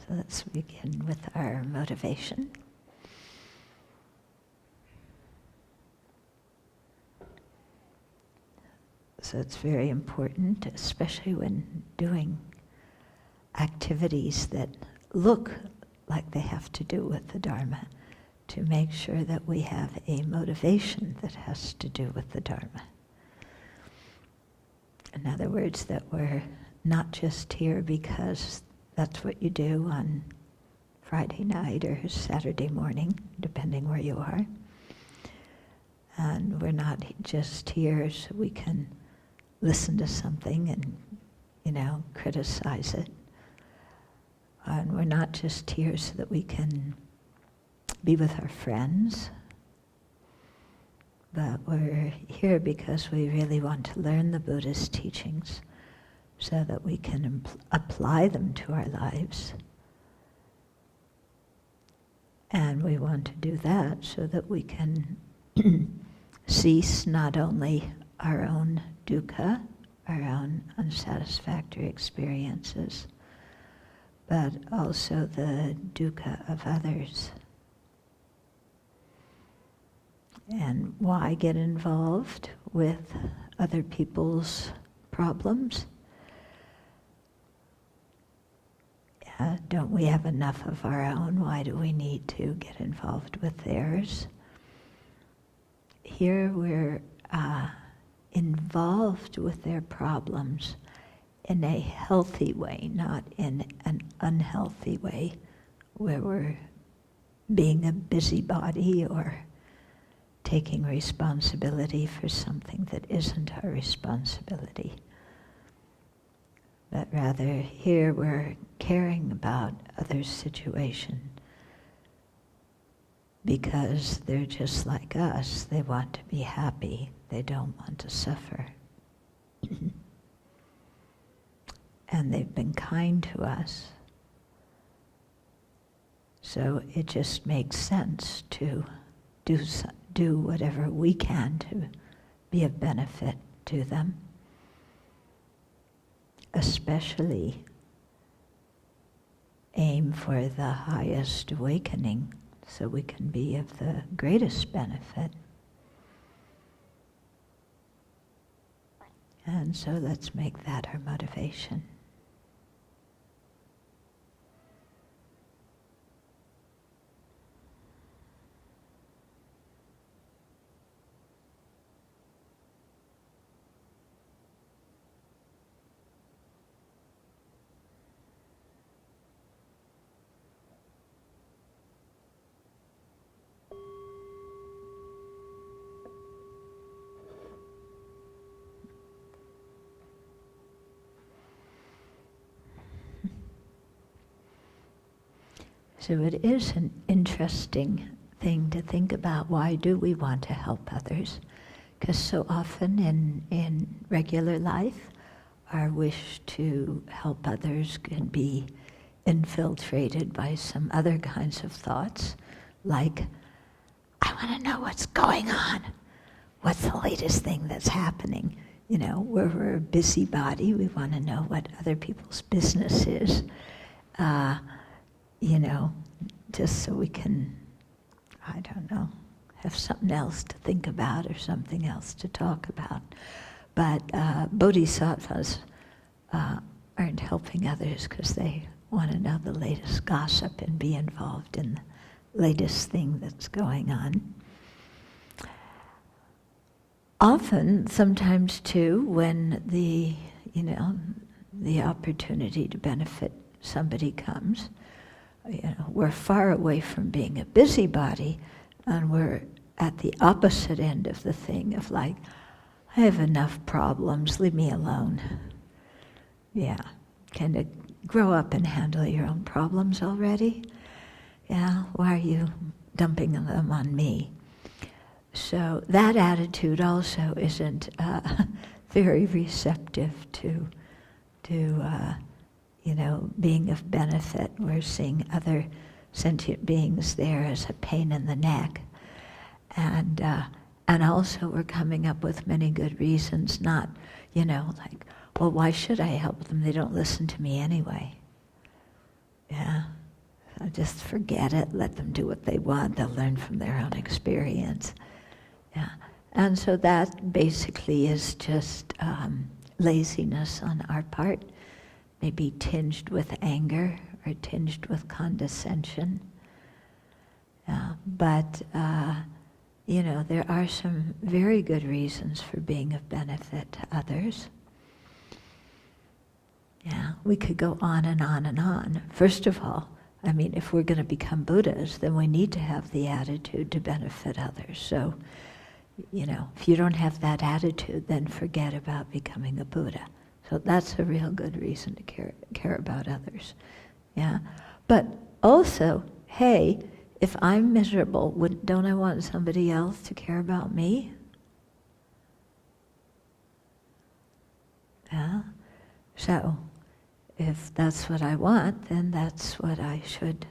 So let's begin with our motivation. So it's very important, especially when doing activities that look like they have to do with the Dharma, to make sure that we have a motivation that has to do with the Dharma. In other words, that we're not just here because that's what you do on Friday night or Saturday morning, depending where you are. And we're not just here so we can listen to something and, criticize it. And we're not just here so that we can be with our friends, but we're here because we really want to learn the Buddha's teachings so that we can apply them to our lives. And we want to do that so that we can cease not only our own dukkha, our own unsatisfactory experiences, but also the dukkha of others. And why get involved with other people's problems? Don't we have enough of our own? Why do we need to get involved with theirs? Here we're involved with their problems in a healthy way, not in an unhealthy way, where we're being a busybody or taking responsibility for something that isn't our responsibility. But rather, here we're caring about others' situation because they're just like us. They want to be happy. They don't want to suffer. And they've been kind to us. So it just makes sense to do whatever we can to be of benefit to them. Especially aim for the highest awakening so we can be of the greatest benefit. And so let's make that our motivation. So it is an interesting thing to think about. Why do we want to help others? Because so often in regular life, our wish to help others can be infiltrated by some other kinds of thoughts, like, I want to know what's going on. What's the latest thing that's happening? Where we're a busybody, we want to know what other people's business is. Just so we can, have something else to think about or something else to talk about. But bodhisattvas aren't helping others because they want to know the latest gossip and be involved in the latest thing that's going on. Often, sometimes too, when the opportunity to benefit somebody comes, we're far away from being a busybody, and we're at the opposite end of the thing of like, I have enough problems, leave me alone. Yeah, kind of grow up and handle your own problems already. Yeah, why are you dumping them on me? So that attitude also isn't very receptive to being of benefit. We're seeing other sentient beings there as a pain in the neck. And also we're coming up with many good reasons, not, like, well, why should I help them? They don't listen to me anyway. Yeah, just forget it, let them do what they want, they'll learn from their own experience. Yeah. And so that basically is just laziness on our part, maybe tinged with anger or tinged with condescension. But there are some very good reasons for being of benefit to others. Yeah, we could go on and on and on. First of all, if we're going to become Buddhas, then we need to have the attitude to benefit others. So, if you don't have that attitude, then forget about becoming a Buddha. So that's a real good reason to care about others. Yeah, but also, hey, if I'm miserable, don't I want somebody else to care about me? Yeah. So, if that's what I want, then that's what I should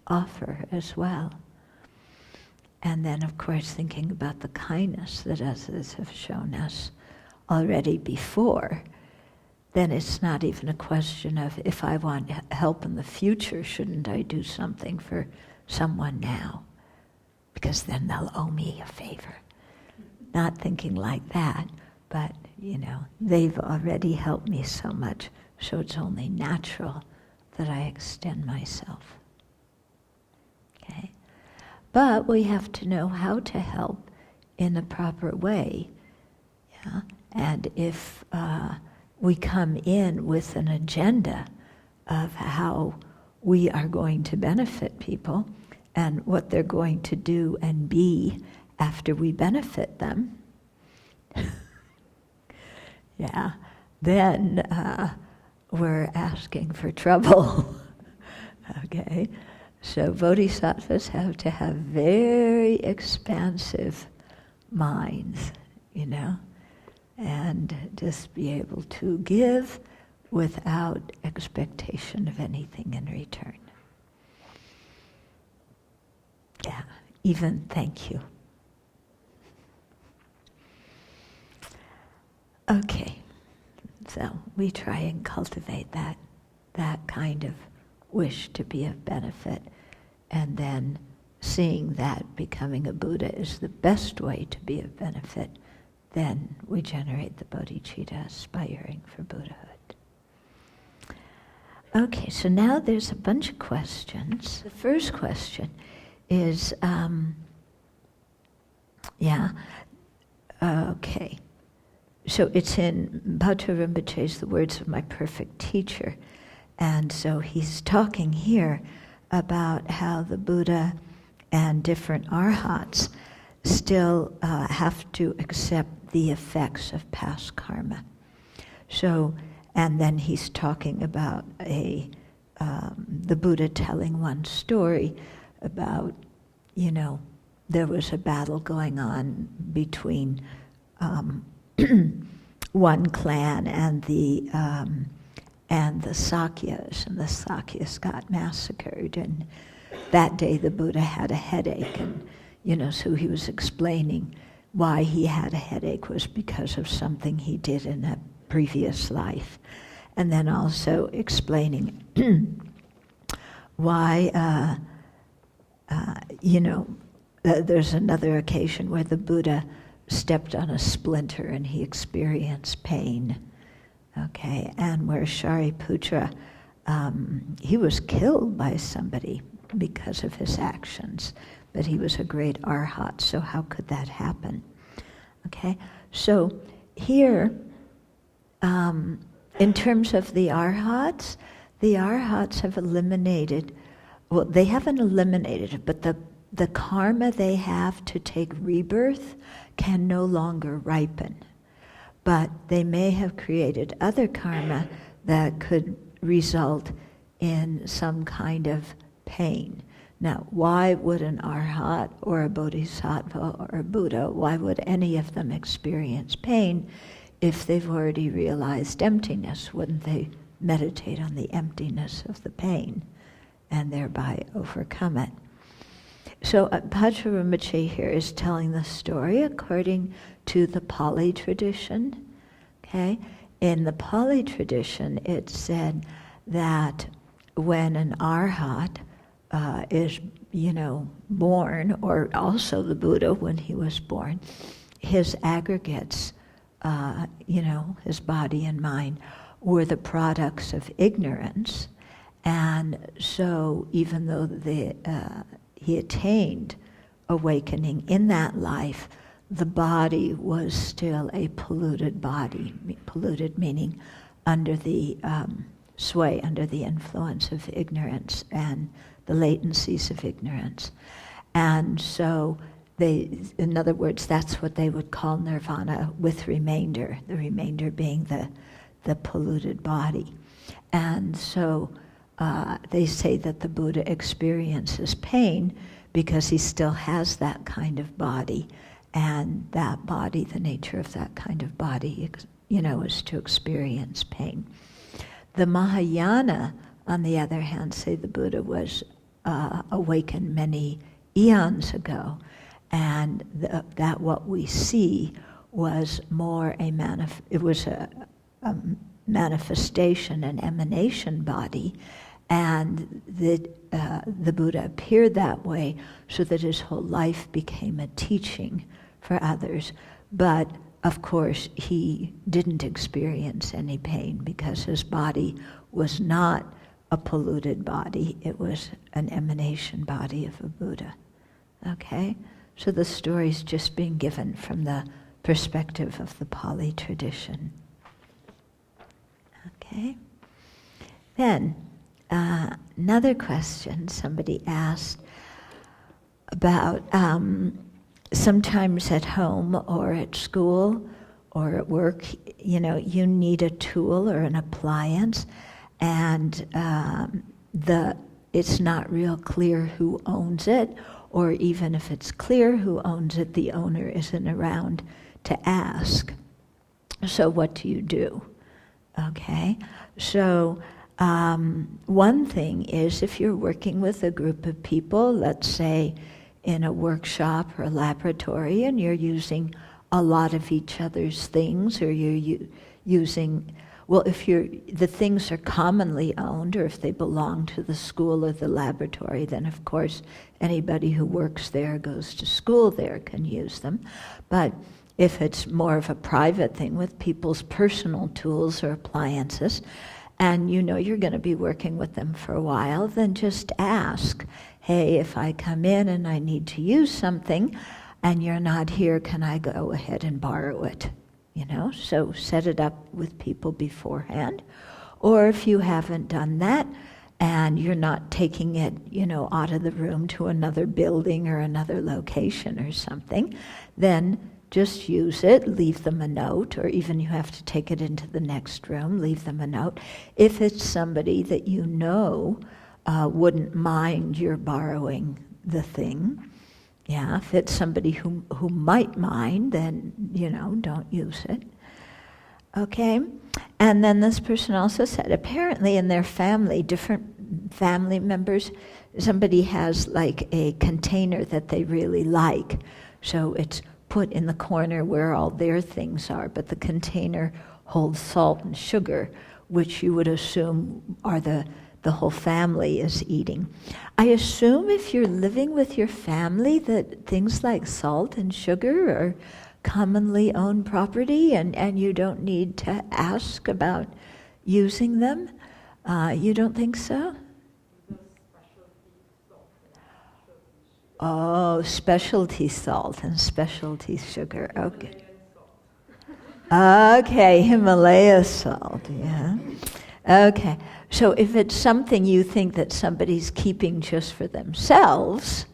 offer as well. And then, of course, thinking about the kindness that others have shown us already before, then it's not even a question of if I want help in the future, shouldn't I do something for someone now? Because then they'll owe me a favor. Not thinking like that, but, they've already helped me so much, so it's only natural that I extend myself. Okay? But we have to know how to help in the proper way. Yeah? And if we come in with an agenda of how we are going to benefit people and what they're going to do and be after we benefit them, yeah, then we're asking for trouble. Okay? So bodhisattvas have to have very expansive minds, and just be able to give without expectation of anything in return. Yeah, even thank you. Okay, so we try and cultivate that kind of wish to be of benefit, and then seeing that becoming a Buddha is the best way to be of benefit, then we generate the bodhicitta aspiring for Buddhahood. Okay, so now there's a bunch of questions. The first question is, okay. So it's in Bhadra Rinpoche's The Words of My Perfect Teacher. And so he's talking here about how the Buddha and different arhats still have to accept the effects of past karma. So, and then he's talking about the Buddha telling one story about, there was a battle going on between one clan and the Sakyas, and the Sakyas got massacred. And that day the Buddha had a headache, and so he was explaining why he had a headache was because of something he did in a previous life, and then also explaining why there's another occasion where the Buddha stepped on a splinter and he experienced pain. Okay, and where Shariputra, he was killed by somebody because of his actions, but he was a great arhat, so how could that happen? Okay, so here, in terms of the arhats have eliminated, well, they haven't eliminated it, but the karma they have to take rebirth can no longer ripen. But they may have created other karma that could result in some kind of pain. Now, why would an arhat or a bodhisattva or a Buddha, why would any of them experience pain if they've already realized emptiness? Wouldn't they meditate on the emptiness of the pain and thereby overcome it? So Bhadra Rinpoche here is telling the story according to the Pali tradition. Okay? In the Pali tradition, it said that when an arhat is, born, or also the Buddha when he was born, his aggregates, his body and mind, were the products of ignorance. And so even though he attained awakening in that life, the body was still a polluted body, polluted meaning under the sway, under the influence of ignorance and the latencies of ignorance. And so in other words, that's what they would call nirvana with remainder, the remainder being the polluted body. And so they say that the Buddha experiences pain because he still has that kind of body, and that body, the nature of that kind of body, is to experience pain. The Mahayana, on the other hand, say the Buddha was awakened many eons ago, and that what we see was more a manifestation, an emanation body, and the Buddha appeared that way so that his whole life became a teaching for others. But of course, he didn't experience any pain because his body was not a polluted body. It was an emanation body of a Buddha. Okay? So the story's just being given from the perspective of the Pali tradition. Okay? Then, another question somebody asked about sometimes at home or at school or at work, you need a tool or an appliance, and it's not real clear who owns it, or even if it's clear who owns it, the owner isn't around to ask. So what do you do? Okay, so one thing is if you're working with a group of people, let's say in a workshop or a laboratory, and you're using a lot of each other's things, or you're using, well, if the things are commonly owned, or if they belong to the school or the laboratory, then of course anybody who works there, goes to school there, can use them. But if it's more of a private thing with people's personal tools or appliances, and you're going to be working with them for a while, then just ask, hey, if I come in and I need to use something and you're not here, can I go ahead and borrow it? So set it up with people beforehand. Or if you haven't done that and you're not taking it, out of the room to another building or another location or something, then just use it, leave them a note, or even you have to take it into the next room, leave them a note. If it's somebody that wouldn't mind your borrowing the thing, if it's somebody who might mind, then, don't use it. Okay? And then this person also said, apparently in their family, different family members, somebody has like a container that they really like. So it's put in the corner where all their things are, but the container holds salt and sugar, which you would assume are the whole family is eating. I assume if you're living with your family that things like salt and sugar are commonly owned property, and you don't need to ask about using them. You don't think so? Oh, specialty salt and specialty sugar. Okay. Okay, Himalaya salt, yeah. Okay, so if it's something you think that somebody's keeping just for themselves,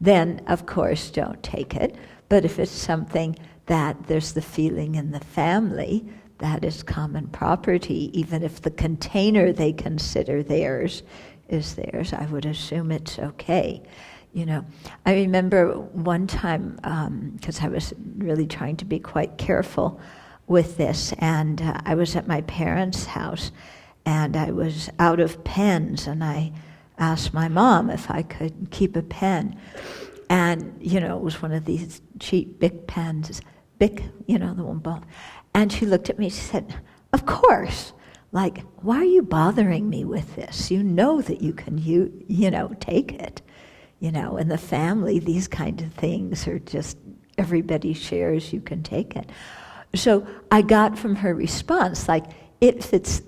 then of course don't take it. But if it's something that there's the feeling in the family that is common property, even if the container they consider theirs is theirs, I would assume it's okay. I remember one time, because I was really trying to be quite careful with this, and I was at my parents' house, and I was out of pens, and I asked my mom if I could keep a pen. And, it was one of these cheap Bic pens, Bic, the one ball. And she looked at me, she said, of course, Like, why are you bothering me with this? You know that you can, take it. In the family, these kind of things are just, everybody shares, you can take it. So I got from her response, like, if it's,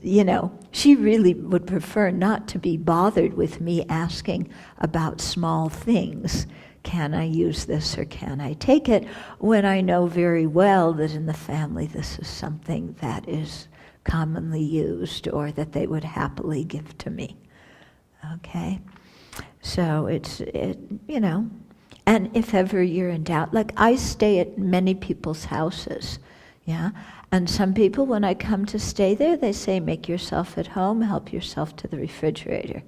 she really would prefer not to be bothered with me asking about small things. Can I use this or can I take it? When I know very well that in the family this is something that is commonly used or that they would happily give to me. Okay? So and if ever you're in doubt, like I stay at many people's houses, yeah? And some people, when I come to stay there, they say, make yourself at home, help yourself to the refrigerator,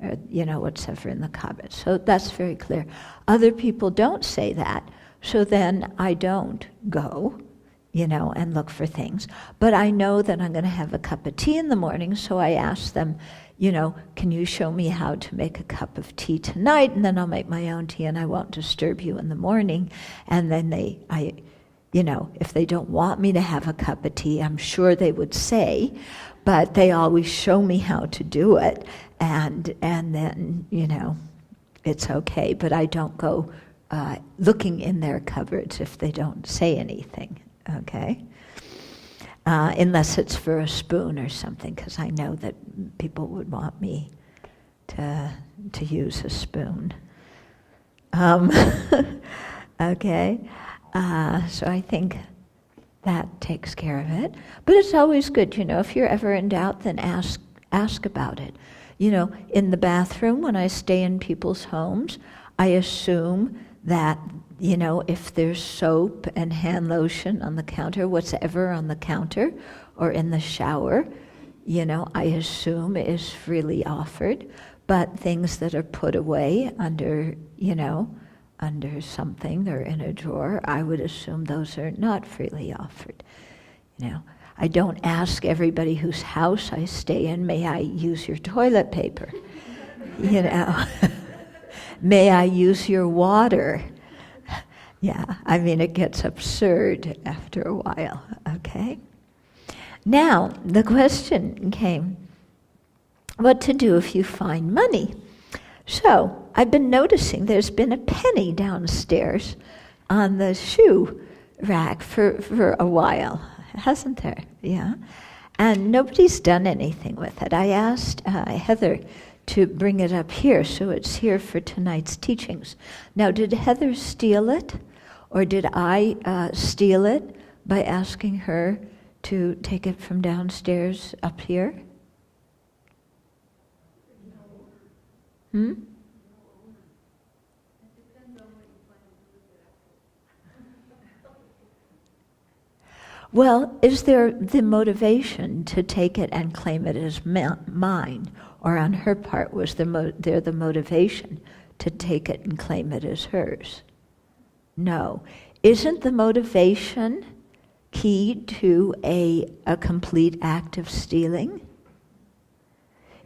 or, whatever in the cupboard. So that's very clear. Other people don't say that, so then I don't go, and look for things. But I know that I'm going to have a cup of tea in the morning, so I ask them, can you show me how to make a cup of tea tonight? And then I'll make my own tea and I won't disturb you in the morning. And then if they don't want me to have a cup of tea, I'm sure they would say, but they always show me how to do it. And then, it's okay. But I don't go looking in their cupboards if they don't say anything, okay? Unless it's for a spoon or something, because I know that people would want me to use a spoon. Okay, so I think that takes care of it. But it's always good, if you're ever in doubt, then ask about it. In the bathroom, when I stay in people's homes, I assume that if there's soap and hand lotion on the counter, whatever on the counter or in the shower, I assume is freely offered. But things that are put away under something or in a drawer, I would assume those are not freely offered. I don't ask everybody whose house I stay in, may I use your toilet paper? May I use your water? Yeah, it gets absurd after a while, okay? Now, the question came, what to do if you find money? So, I've been noticing there's been a penny downstairs on the shoe rack for a while, hasn't there? Yeah. And nobody's done anything with it. I asked Heather to bring it up here, so it's here for tonight's teachings. Now, did Heather steal it? Or did I steal it by asking her to take it from downstairs up here? Well, is there the motivation to take it and claim it as mine? Or on her part, was there the motivation to take it and claim it as hers? No. Isn't the motivation key to a complete act of stealing?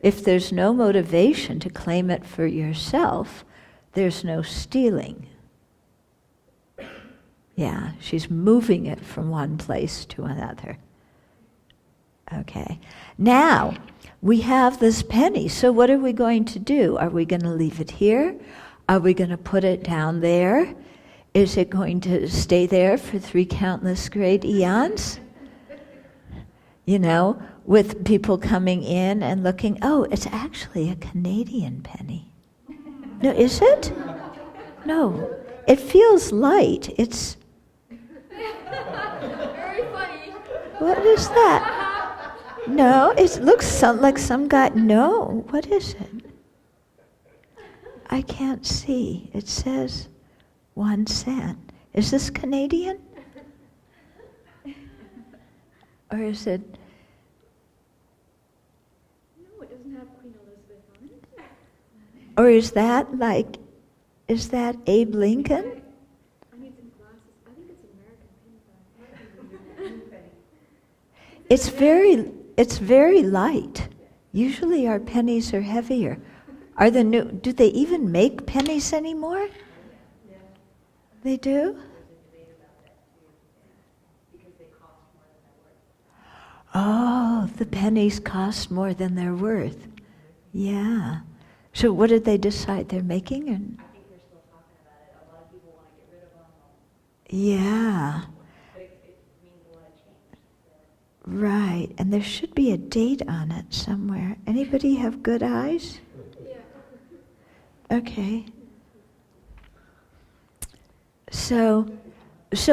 If there's no motivation to claim it for yourself, there's no stealing. Yeah, she's moving it from one place to another. Okay. Now, we have this penny, so what are we going to do? Are we going to leave it here? Are we going to put it down there? Is it going to stay there for 3 countless great eons? With people coming in and looking, oh, it's actually a Canadian penny. No, is it? No. It feels light. It's... Very funny. What is that? No, it looks like some guy... No, what is it? I can't see. It says 1 cent. Is this Canadian? Or is it... No, it doesn't have Queen Elizabeth on it. Or is that Abe Lincoln? I need some glasses. I think it's American penny. It's very light. Usually our pennies are heavier. Do they even make pennies anymore? Yeah. They do? Oh, the pennies cost more than they're worth. Yeah. So what did they decide they're making? And I think they're still talking about it. A lot of people want to get rid of them. yeah. But it means a lot of change. So. Right. And there should be a date on it somewhere. Anybody have good eyes? Yeah. Okay. So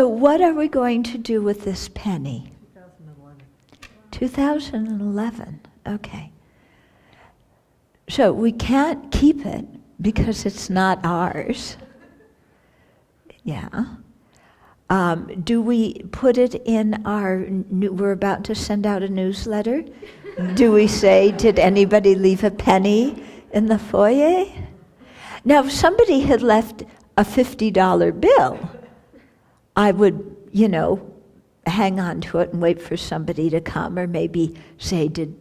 what are we going to do with this penny? 2011. Okay. So we can't keep it because it's not ours. Yeah. Do we put it in we're about to send out a newsletter. Do we say, did anybody leave a penny in the foyer? Now, if somebody had left a $50 bill, I would, hang on to it and wait for somebody to come, or maybe say, did,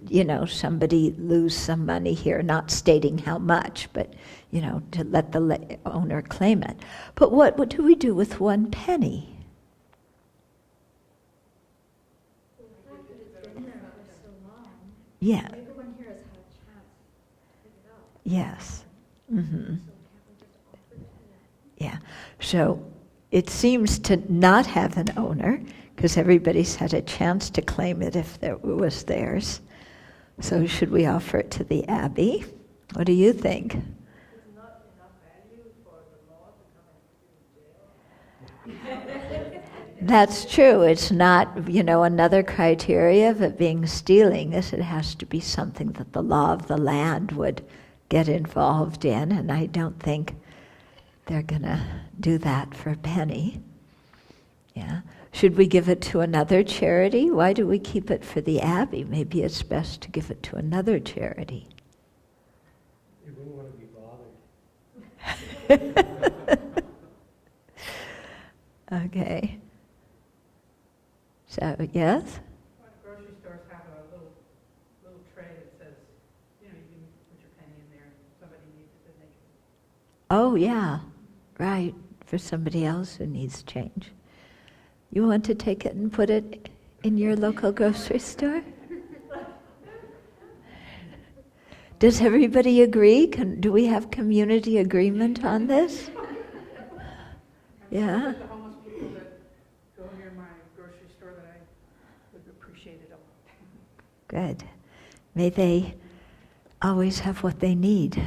somebody lose some money here, not stating how much, but, to let the owner claim it. But what do we do with one penny? The fact that it's been there for so long, Yeah, everyone here has had a chance to pick it up. yes. Mm-hmm. So can't we just offer it to them? Yeah, so it seems to not have an owner, because everybody's had a chance to claim it if it was theirs. So should we offer it to the Abbey? What do you think? It's not enough value for the law to come and put you in jail. That's true. It's not, another criteria of it being stealing is it has to be something that the law of the land would get involved in, and I don't think they're going to do that for a penny. Yeah. Should we give it to another charity? Why do we keep it for the Abbey? Maybe it's best to give it to another charity. You wouldn't want to be bothered. Okay. So, yes? Grocery stores have a little tray that says, you can put your penny in there, and somebody needs it, then they can. Oh, yeah. Right. For somebody else who needs change. You want to take it and put it in your local grocery store? Does everybody agree? Do we have community agreement on this? Yeah. The homeless people that go near my grocery store that I would appreciate it. Good. May they always have what they need.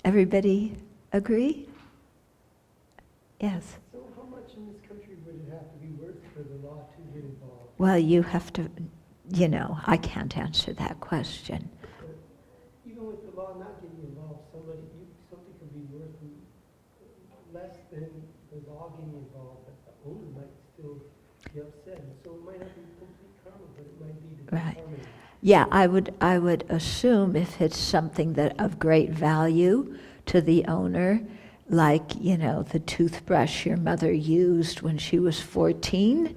Everybody agree? Yes. So how much in this country would it have to be worth for the law to get involved? Well, you have to, I can't answer that question. But even with the law not getting involved, something could be worth less than the law getting involved, but the owner might still be upset. And so it might not be complete karma, but it might be the Right. karma. Yeah, I would assume if it's something that of great value to the owner, like, the toothbrush your mother used when she was 14,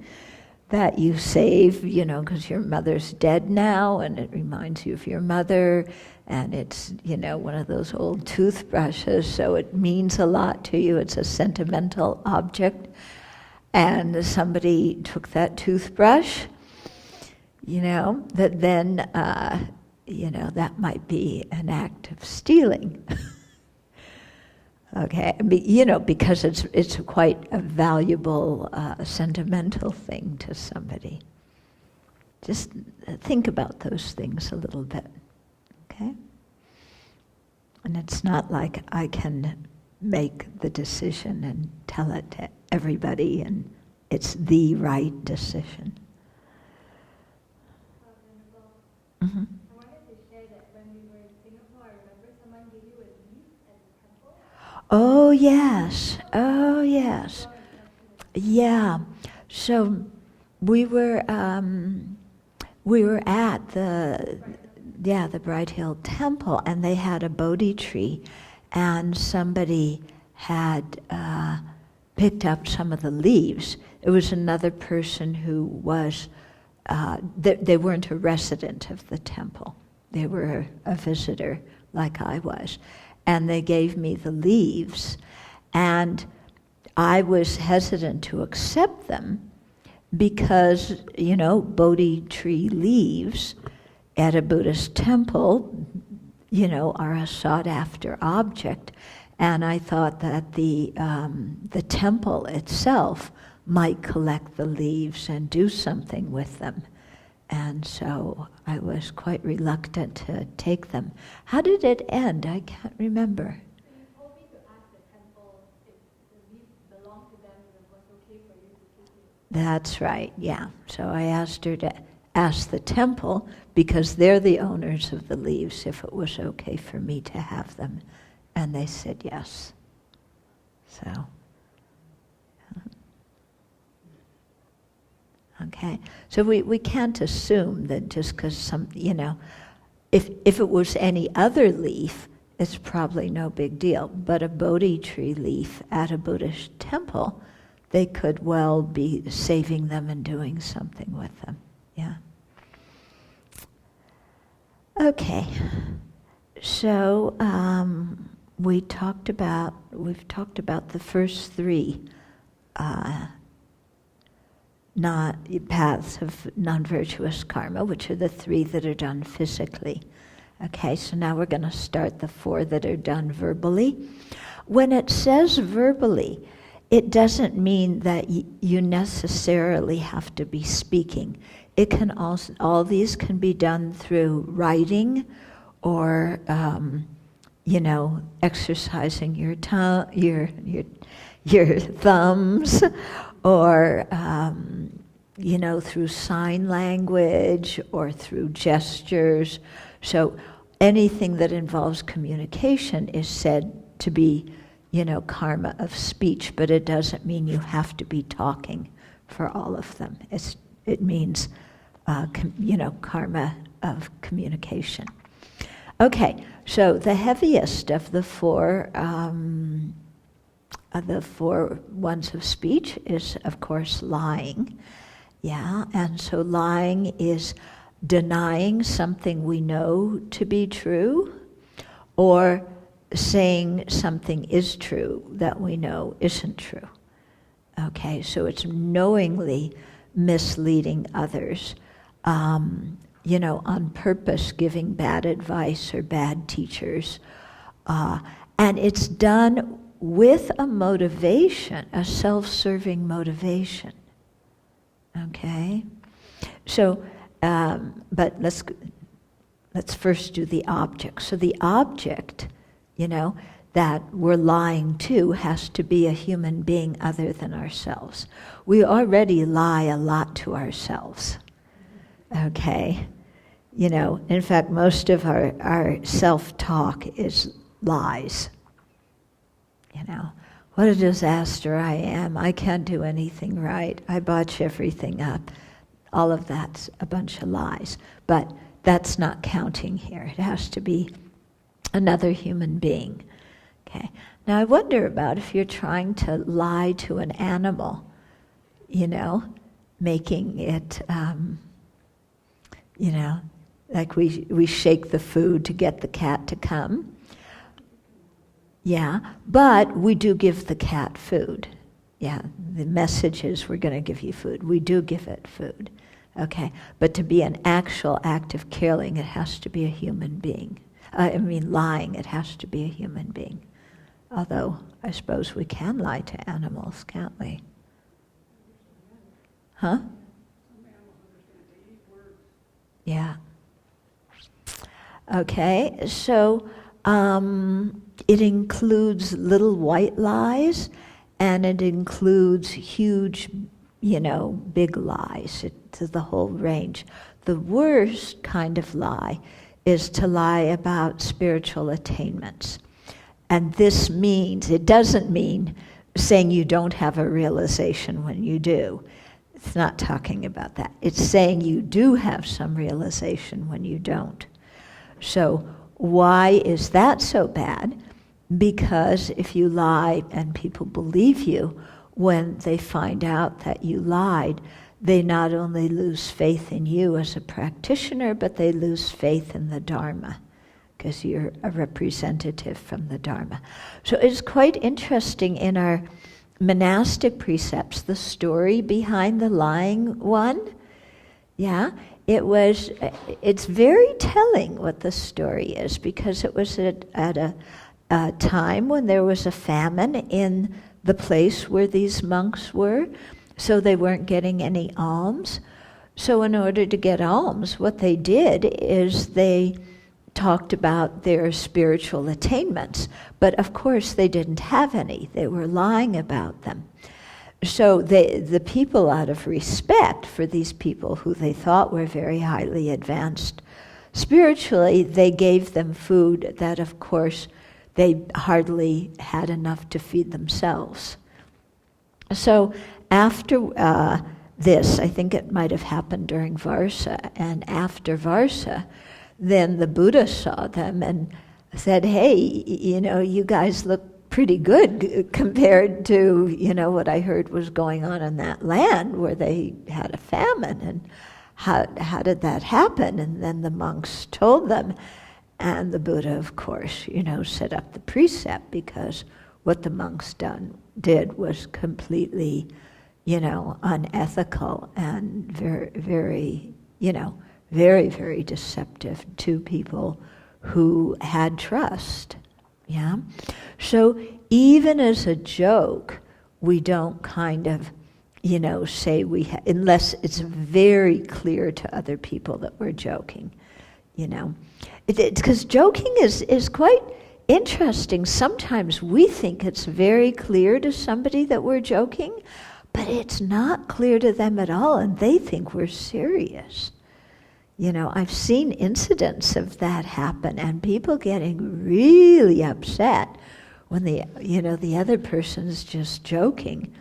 that you save, because your mother's dead now, and it reminds you of your mother, and it's, one of those old toothbrushes, so it means a lot to you. It's a sentimental object. And somebody took that toothbrush, that then, that might be an act of stealing. Okay, because it's quite a valuable, sentimental thing to somebody. Just think about those things a little bit, okay? And it's not like I can make the decision and tell it to everybody and it's the right decision. Mm-hmm. I wanted to share that when we were in Singapore, I remember someone gave you a leaf at the temple. Oh, yes. Oh, yes. Yeah. So we were at the Bright Hill Temple, and they had a Bodhi tree, and somebody had picked up some of the leaves. It was another person who was, they weren't a resident of the temple. They were a visitor like I was. And they gave me the leaves, and I was hesitant to accept them because, Bodhi tree leaves at a Buddhist temple, are a sought-after object. And I thought that the temple itself might collect the leaves and do something with them. And so I was quite reluctant to take them. How did it end? I can't remember. So you told me to ask the temple if the leaves belong to them and it was okay for you to take it. That's right, yeah. So I asked her to ask the temple, because they're the owners of the leaves, if it was okay for me to have them. And they said yes. So, okay. So we can't assume that just because if it was any other leaf, it's probably no big deal. But a Bodhi tree leaf at a Buddhist temple, they could well be saving them and doing something with them. Yeah. Okay. So we've talked about the first three paths of non-virtuous karma, which are the three that are done physically. Okay, so now we're going to start the four that are done verbally. When it says verbally, it doesn't mean that you necessarily have to be speaking. It can also, all these can be done through writing, or exercising your tongue, your thumbs, or through sign language or through gestures. So anything that involves communication is said to be, karma of speech, but it doesn't mean you have to be talking for all of them. It means, karma of communication. Okay, so the heaviest of the four ones of speech is, of course, lying. Yeah, and so lying is denying something we know to be true, or saying something is true that we know isn't true. Okay, so it's knowingly misleading others, on purpose, giving bad advice or bad teachers. And it's done with a motivation, a self-serving motivation. Okay? So, but let's first do the object. So the object, that we're lying to has to be a human being other than ourselves. We already lie a lot to ourselves. Okay? In fact, most of our self-talk is lies. What a disaster I am. I can't do anything right. I botch everything up. All of that's a bunch of lies. But that's not counting here. It has to be another human being. Okay. Now I wonder about if you're trying to lie to an animal, making it, like we shake the food to get the cat to come. Yeah, but we do give the cat food. Yeah, the message is we're going to give you food. We do give it food. Okay, but to be an actual act of killing, it has to be a human being. Lying, it has to be a human being. Although, I suppose we can lie to animals, can't we? Huh? Yeah. Okay, so it includes little white lies, and it includes huge, big lies. It's the whole range. The worst kind of lie is to lie about spiritual attainments. And this means, it doesn't mean saying you don't have a realization when you do. It's not talking about that. It's saying you do have some realization when you don't. So why is that so bad? Because if you lie and people believe you, when they find out that you lied, they not only lose faith in you as a practitioner, but they lose faith in the Dharma, because you're a representative from the Dharma. So it's quite interesting in our monastic precepts, the story behind the lying one, yeah, it's very telling what the story is, because it was at a time when there was a famine in the place where these monks were, so they weren't getting any alms. So in order to get alms, what they did is they talked about their spiritual attainments, but of course they didn't have any. They were lying about them. So the people, out of respect for these people who they thought were very highly advanced spiritually, they gave them food that, of course, they hardly had enough to feed themselves. So after this, I think it might have happened during Varsa, and after Varsa, then the Buddha saw them and said, hey, you guys look pretty good compared to, what I heard was going on in that land where they had a famine, and how did that happen? And then the monks told them, and the Buddha, of course, set up the precept, because what the monks did was completely, unethical and very, very, very, very deceptive to people who had trust. Yeah? So even as a joke, we don't kind of, say unless it's very clear to other people that we're joking, Because joking is quite interesting. Sometimes we think it's very clear to somebody that we're joking, but it's not clear to them at all, and they think we're serious. I've seen incidents of that happen, and people getting really upset when the other person's just joking,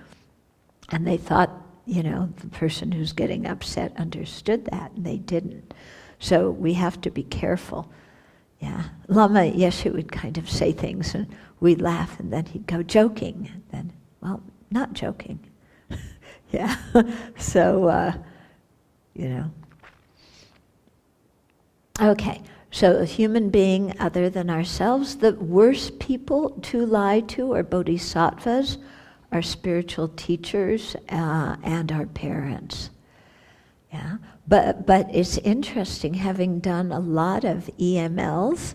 and they thought, the person who's getting upset understood that, and they didn't. So we have to be careful. Yeah, Lama Yeshe would kind of say things, and we'd laugh, and then he'd go, joking, and then, well, not joking. Yeah, so, Okay, so a human being other than ourselves, the worst people to lie to are bodhisattvas, our spiritual teachers, and our parents. Yeah, but it's interesting, having done a lot of EMLs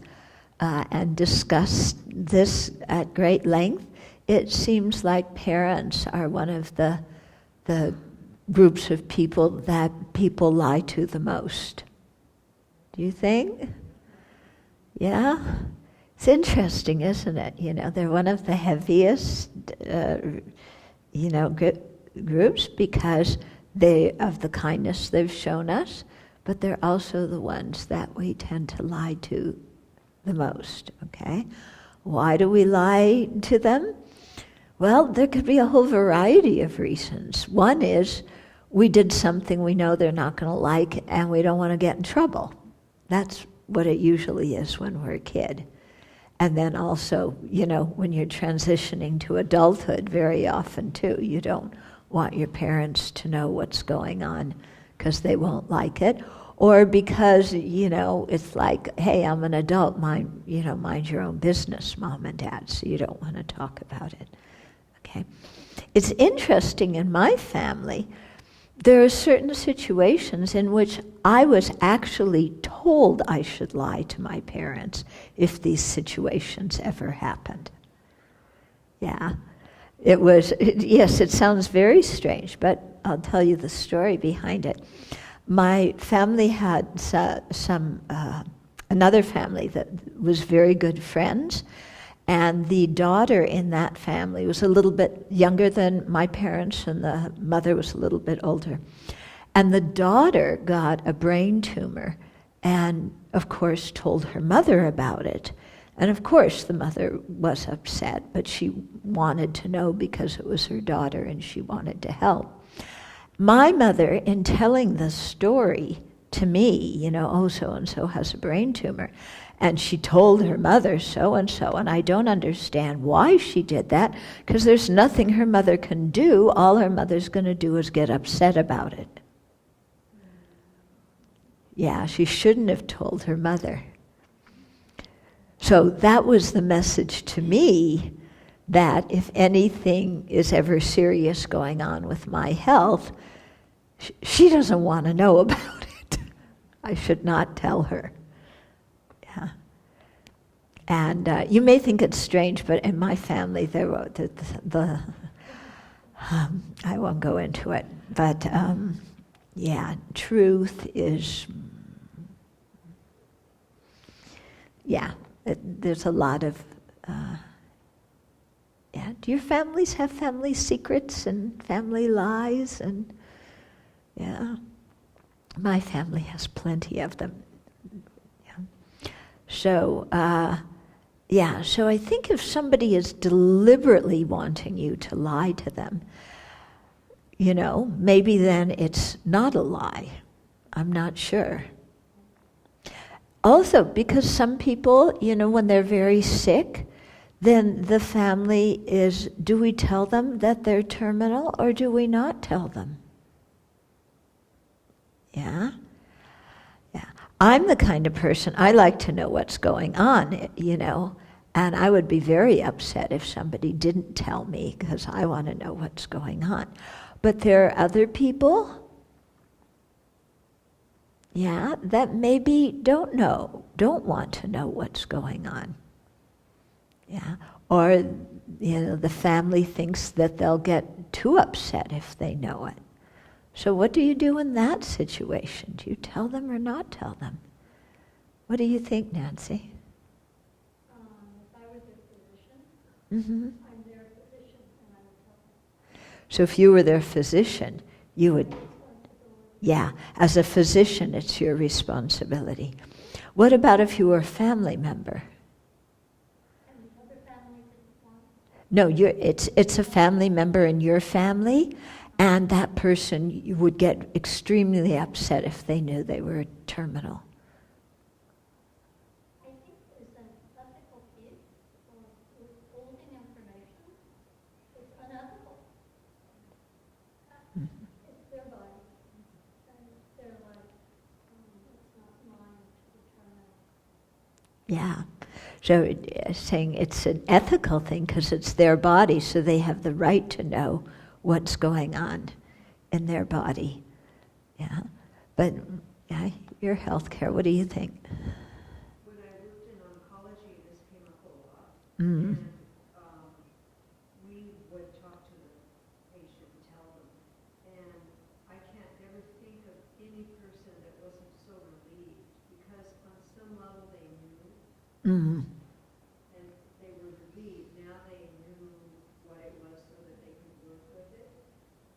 and discussed this at great length, it seems like parents are one of the groups of people that people lie to the most. Do you think? Yeah? It's interesting, isn't it? They're one of the heaviest, groups, because of the kindness they've shown us, but they're also the ones that we tend to lie to the most, okay? Why do we lie to them? Well, there could be a whole variety of reasons. One is we did something we know they're not going to like, and we don't want to get in trouble. That's what it usually is when we're a kid. And then also, when you're transitioning to adulthood, very often too, you don't want your parents to know what's going on because they won't like it. Or because, it's like, hey, I'm an adult, mind your own business, mom and dad, so you don't want to talk about it. Okay? It's interesting in my family, there are certain situations in which I was actually told I should lie to my parents if these situations ever happened. Yeah. Yes, it sounds very strange, but I'll tell you the story behind it. My family had another family that was very good friends, and the daughter in that family was a little bit younger than my parents, and the mother was a little bit older. And the daughter got a brain tumor and, of course, told her mother about it. And, of course, the mother was upset, but she wanted to know because it was her daughter and she wanted to help. My mother, in telling the story to me, oh, so-and-so has a brain tumor, and she told her mother so-and-so, and I don't understand why she did that, because there's nothing her mother can do. All her mother's going to do is get upset about it. Yeah, she shouldn't have told her mother. So that was the message to me, that if anything is ever serious going on with my health, she doesn't want to know about it. I should not tell her. Yeah. And you may think it's strange, but in my family, there were I won't go into it, but yeah, truth is, yeah, there's a lot of, yeah. Do your families have family secrets and family lies? And yeah, my family has plenty of them. Yeah. So, yeah, so I think if somebody is deliberately wanting you to lie to them, you know, maybe then it's not a lie. I'm not sure. Also, because some people, you know, when they're very sick, then the family is, do we tell them that they're terminal or do we not tell them? Yeah? Yeah. I'm the kind of person, I like to know what's going on, you know, and I would be very upset if somebody didn't tell me because I want to know what's going on. But there are other people, yeah, that maybe don't want to know what's going on. Yeah, or, you know, the family thinks that they'll get too upset if they know it. So what do you do in that situation? Do you tell them or not tell them? What do you think, Nancy? If I was their physician, Mm-hmm. I'm their physician, and I would tell them. So if you were their physician, you would, yeah, as a physician, it's your responsibility. What about if you were a family member? And the other family didn't want. No, it's a family member in your family, and that person, you would get extremely upset if they knew they were terminal. I think there's an ethical piece of withholding information. It's unethical. It's their body, and it's their life. It's not mine to determine. Yeah. So saying it's an ethical thing because it's their body, so they have the right to know what's going on in their body. Yeah. But yeah, your healthcare, what do you think? When I worked in oncology, this came up a lot. Mm. And we would talk to the patient and tell them. And I can't ever think of any person that wasn't so relieved because on some level they knew. Mm. And they were relieved. Now they knew what it was so that they could work with it.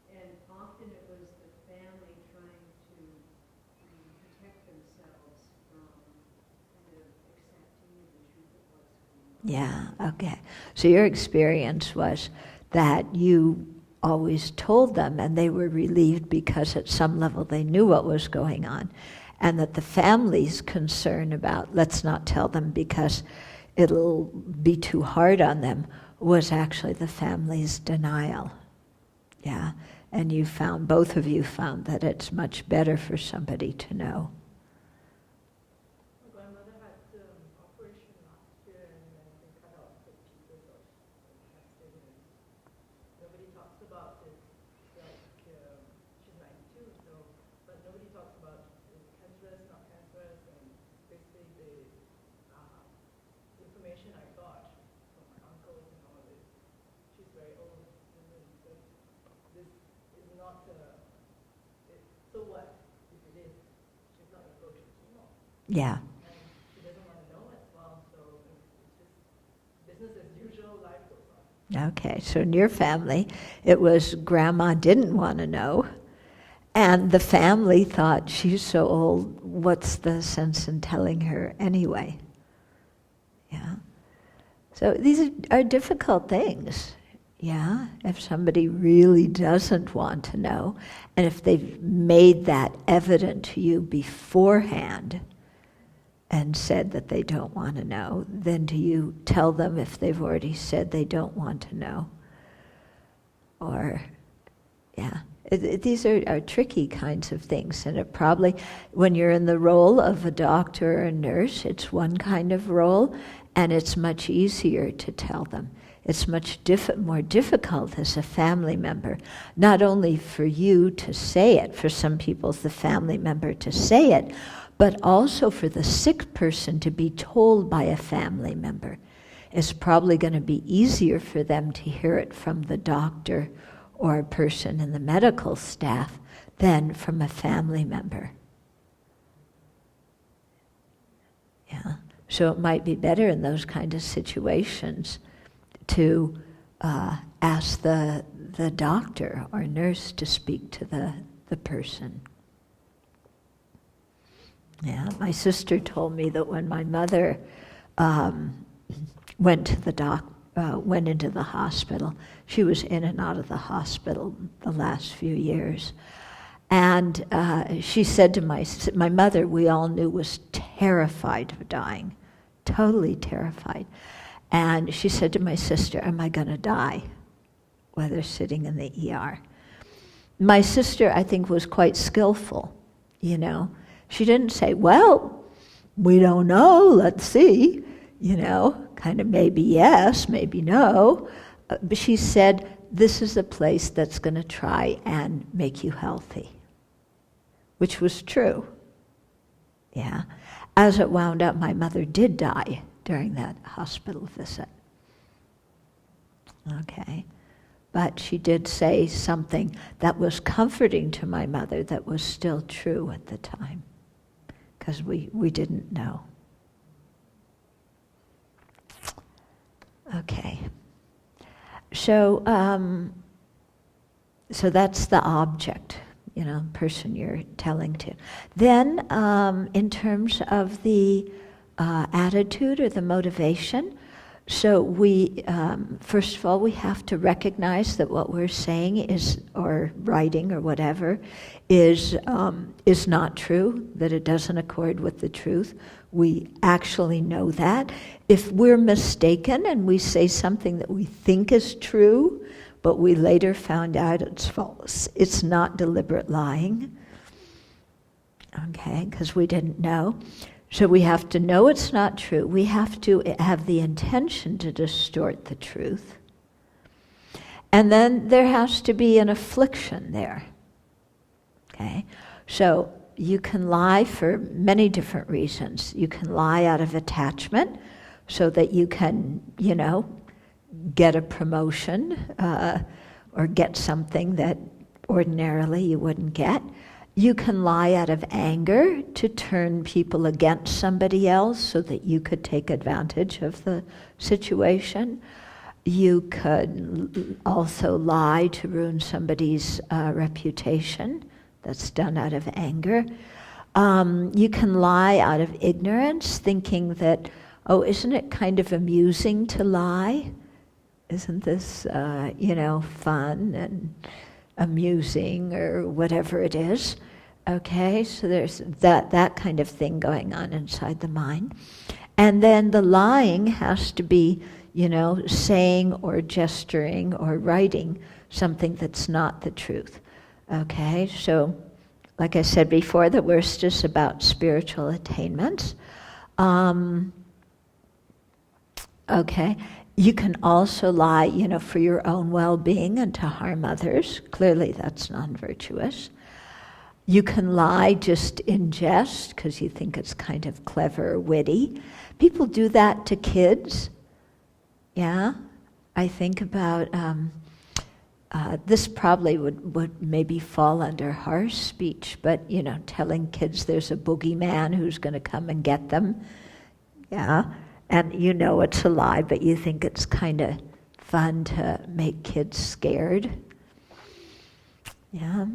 And often it was the family trying to protect themselves from kind of accepting the truth of what's going on. Yeah, okay. So your experience was that you always told them and they were relieved because at some level they knew what was going on, and that the family's concern about let's not tell them because it'll be too hard on them was actually the family's denial. Yeah, and you found, both of you found that it's much better for somebody to know. My grandmother had operation last year and then they cut out the pieces of cancer. And nobody talks about it. Like she's 92, so but nobody talks about is cancerous, not cancerous, and basically the information I got from my uncles and all of this. She's very old, and so this is not so what if it is? She's not going to go to chemo. Yeah. And she doesn't want to know as well, so it's just business as usual, life goes on. Okay, so in your family, it was grandma didn't want to know, and the family thought she's so old, what's the sense in telling her anyway? Yeah. So these are difficult things. Yeah, if somebody really doesn't want to know, and if they've made that evident to you beforehand and said that they don't want to know, then do you tell them if they've already said they don't want to know? Or, yeah, these are tricky kinds of things, and it probably, when you're in the role of a doctor or a nurse, it's one kind of role, and it's much easier to tell them. It's much more difficult as a family member, not only for you to say it, for some people it's the family member to say it, but also for the sick person to be told by a family member. It's probably going to be easier for them to hear it from the doctor or a person in the medical staff than from a family member. Yeah. So it might be better in those kind of situations to ask the doctor or nurse to speak to the person. Yeah, my sister told me that when my mother went into the hospital, she was in and out of the hospital the last few years. And she said to my mother, we all knew, was terrified of dying, totally terrified. And she said to my sister, am I going to die while they're sitting in the ER? My sister, I think, was quite skillful, you know. She didn't say, well, we don't know, let's see, you know, kind of maybe yes, maybe no. But she said, this is a place that's going to try and make you healthy, which was true. Yeah. As it wound up, my mother did die during that hospital visit. Okay. But she did say something that was comforting to my mother that was still true at the time, because we didn't know. Okay. So that's the object, you know, person you're telling to. Then in terms of the attitude or the motivation, so we, first of all, we have to recognize that what we're saying is, or writing or whatever, is not true, that it doesn't accord with the truth. We actually know that. If we're mistaken and we say something that we think is true, but we later found out it's false, it's not deliberate lying, okay, because we didn't know. So we have to know it's not true. We have to have the intention to distort the truth. And then there has to be an affliction there. Okay? So you can lie for many different reasons. You can lie out of attachment so that you can, you know, get a promotion or get something that ordinarily you wouldn't get. You can lie out of anger to turn people against somebody else so that you could take advantage of the situation. You could also lie to ruin somebody's reputation. That's done out of anger. You can lie out of ignorance, thinking that, oh, isn't it kind of amusing to lie? Isn't this, you know, fun and amusing or whatever it is? Okay, so there's that kind of thing going on inside the mind. And then the lying has to be, you know, saying or gesturing or writing something that's not the truth. Okay, so like I said before, the worst is about spiritual attainments. Okay, you can also lie, you know, for your own well-being and to harm others. Clearly that's non-virtuous. You can lie just in jest because you think it's kind of clever or witty. People do that to kids. Yeah, I think about this probably would maybe fall under harsh speech, but you know, telling kids there's a boogeyman who's going to come and get them. Yeah, and you know it's a lie, but you think it's kind of fun to make kids scared. Yeah.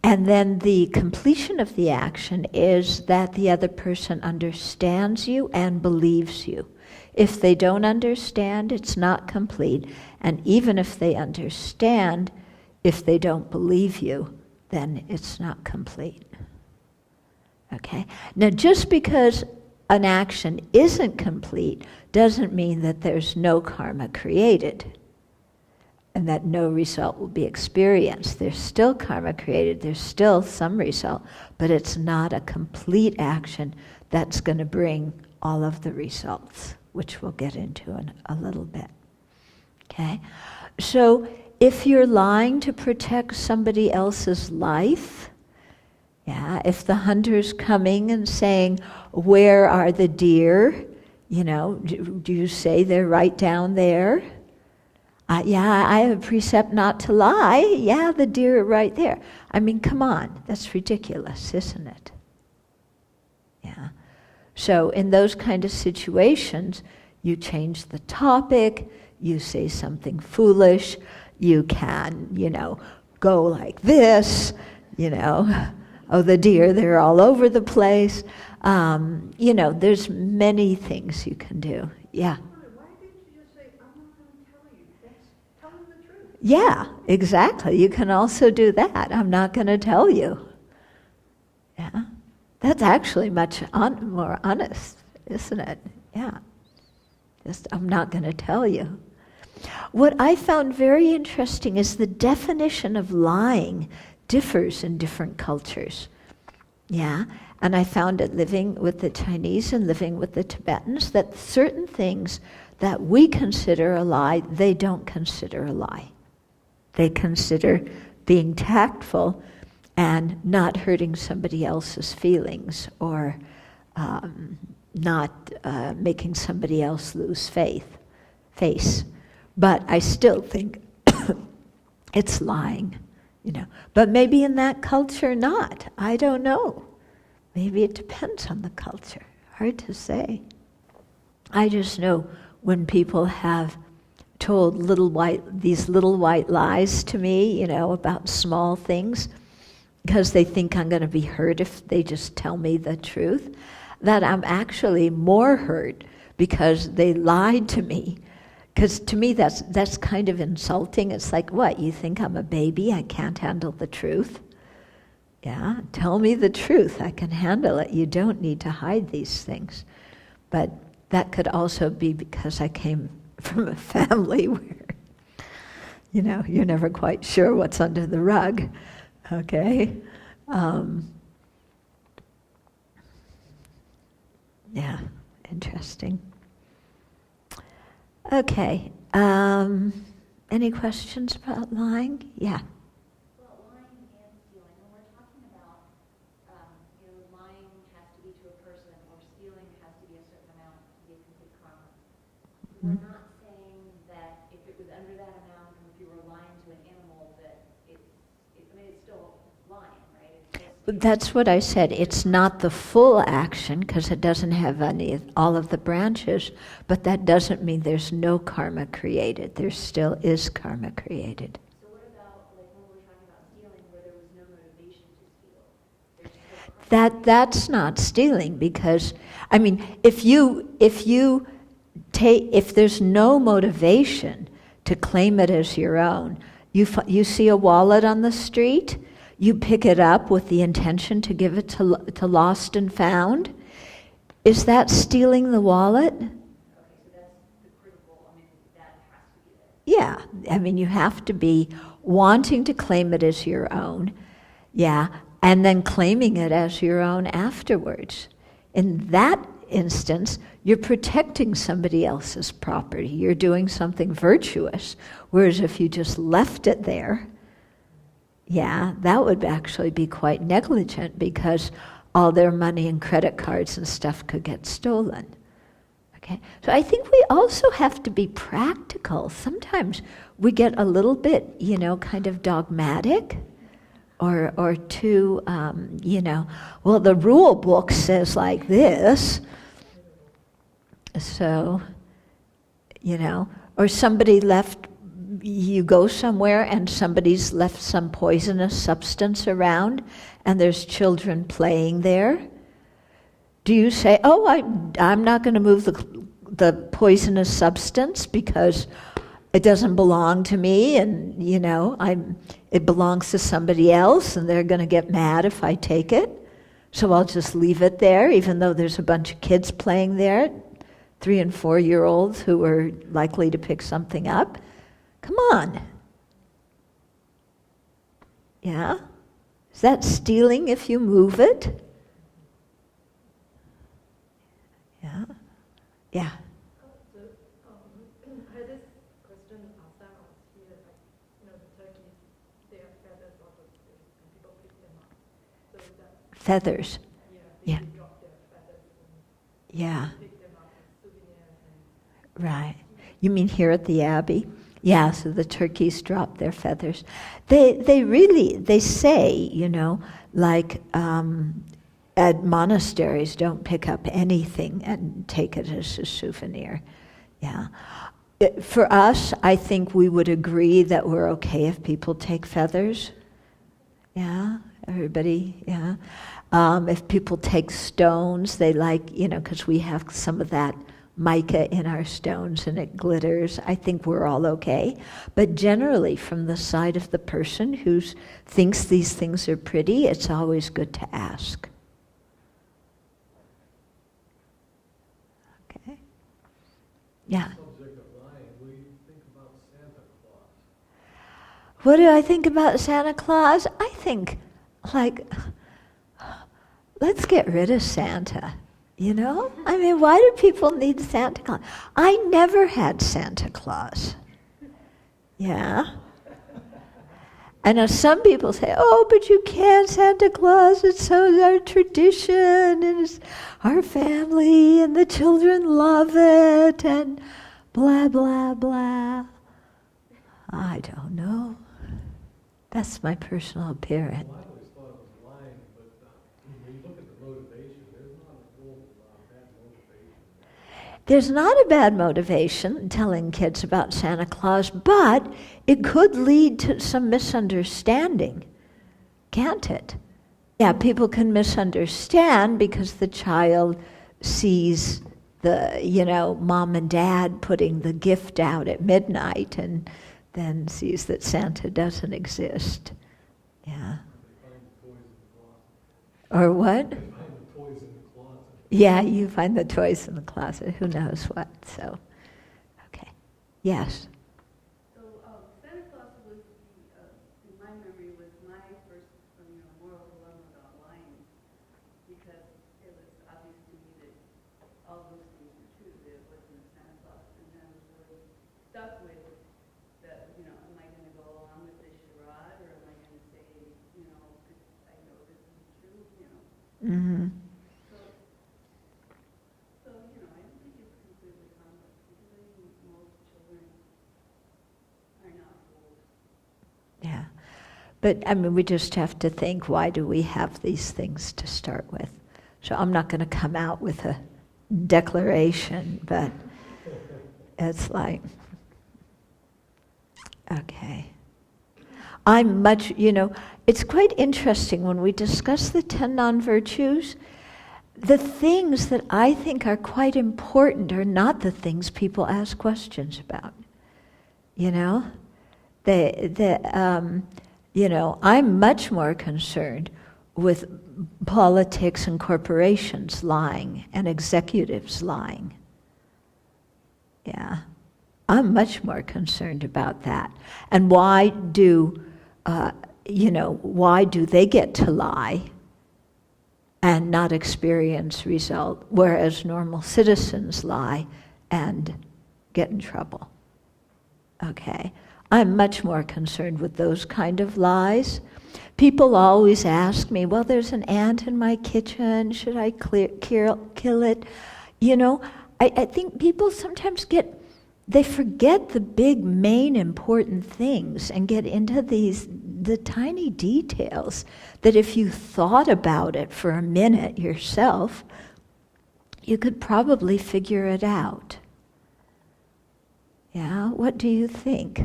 And then the completion of the action is that the other person understands you and believes you. If they don't understand, it's not complete. And even if they understand, if they don't believe you, then it's not complete. Okay? Now, just because an action isn't complete doesn't mean that there's no karma created and that no result will be experienced. There's still karma created, there's still some result, but it's not a complete action that's going to bring all of the results which we'll get into in a little bit. Okay? So if you're lying to protect somebody else's life, yeah, if the hunter's coming and saying, where are the deer? You know, do you say they're right down there? Yeah, I have a precept not to lie. Yeah, the deer are right there. I mean, come on, that's ridiculous, isn't it? Yeah. So in those kind of situations, you change the topic, you say something foolish, you can, go like this, oh, the deer, they're all over the place. There's many things you can do. Yeah. Why didn't you just say, I'm not going to tell you? Tell them the truth. Yeah, exactly. You can also do that. I'm not going to tell you. Yeah. That's actually much more honest, isn't it? Yeah. Just, I'm not going to tell you. What I found very interesting is the definition of lying differs in different cultures. Yeah. And I found it living with the Chinese and living with the Tibetans that certain things that we consider a lie, they don't consider a lie. They consider being tactful and not hurting somebody else's feelings or not making somebody else lose face. But I still think it's lying, But maybe in that culture not. I don't know. Maybe it depends on the culture. Hard to say. I just know when people have told these little white lies to me, about small things, because they think I'm going to be hurt if they just tell me the truth, that I'm actually more hurt because they lied to me. Because to me that's kind of insulting. It's like, what, you think I'm a baby? I can't handle the truth? Yeah, tell me the truth. I can handle it. You don't need to hide these things. But that could also be because I came from a family where, you're never quite sure what's under the rug. Okay? Yeah, interesting. Okay. Any questions about lying? Yeah. Well, lying and stealing, when we're talking about, lying has to be to a person or stealing has to be a certain amount to be a complete karma. We're not saying that if it was under that amount, or if you were lying to an animal, that it's still lying, right? But that's what I said. It's not the full action because it doesn't have all of the branches, but that doesn't mean there's no karma created. There still is karma created. So what about when we're talking about stealing where there was no motivation to steal? That's not stealing because, if there's no motivation to claim it as your own, you see a wallet on the street, you pick it up with the intention to give it to lost and found. Is that stealing the wallet? Okay, so that's the critical, that has to be there. Yeah, you have to be wanting to claim it as your own, yeah, and then claiming it as your own afterwards. In that instance, you're protecting somebody else's property. You're doing something virtuous. Whereas if you just left it there, yeah, that would actually be quite negligent because all their money and credit cards and stuff could get stolen. Okay, so I think we also have to be practical. Sometimes we get a little bit, kind of dogmatic or too, well, the rule book says like this. So, or somebody left, you go somewhere and somebody's left some poisonous substance around and there's children playing there. Do you say, oh, I'm not going to move the poisonous substance because it doesn't belong to me and, it belongs to somebody else and they're going to get mad if I take it. So I'll just leave it there even though there's a bunch of kids playing there, 3 and 4-year-olds who are likely to pick something up. Come on. Yeah? Is that stealing if you move it? Yeah? Yeah. Oh, feathers. They Yeah. drop their feathers and Yeah, pick them up as souvenirs and right. You mean here at the Abbey? Yeah, so the turkeys drop their feathers. They really, they say, like at monasteries, don't pick up anything and take it as a souvenir. Yeah. For us, I think we would agree that we're okay if people take feathers. Yeah, everybody, yeah. If people take stones, they like, because we have some of that mica in our stones and it glitters. I think we're all okay. But generally, from the side of the person who thinks these things are pretty, it's always good to ask. Okay? Yeah. Subject of lying, what do you think about Santa Claus? What do I think about Santa Claus? I think, let's get rid of Santa. I mean, why do people need Santa Claus? I never had Santa Claus. Yeah. I know some people say, oh, but you can't, Santa Claus, it's so our tradition, and it's our family, and the children love it, and blah, blah, blah. I don't know. That's my personal opinion. Well, I always thought it was lying, but when you look at the motivation, there's not a whole bad motivation. There's not a bad motivation telling kids about Santa Claus, but it could lead to some misunderstanding, can't it? Yeah, people can misunderstand because the child sees mom and dad putting the gift out at midnight and then sees that Santa doesn't exist. Yeah. Or what? Find the toys in the closet. Yeah, you find the toys in the closet, who knows what, so. Okay. Yes. So Santa Claus was, in my memory, was my first moral dilemma about lying, because it was obvious to me that all those things were true, that it wasn't Santa Claus, and then I was really stuck with that, am I going to go along with this charade, or am I going to say, I know this is true, Mm-hmm. So, I don't think it's completely harmless, because I think most children are not fooled. Yeah. But, I mean, we just have to think, why do we have these things to start with? So I'm not going to come out with a declaration, but it's like, okay. I'm much, it's quite interesting when we discuss the 10 non-virtues, the things that I think are quite important are not the things people ask questions about. I'm much more concerned with politics and corporations lying and executives lying. Yeah. I'm much more concerned about that. And why do they get to lie and not experience result, whereas normal citizens lie and get in trouble? Okay. I'm much more concerned with those kind of lies. People always ask me, well, there's an ant in my kitchen, should I kill it? I think people sometimes they forget the big, main, important things and get into the tiny details that if you thought about it for a minute yourself, you could probably figure it out. Yeah, what do you think?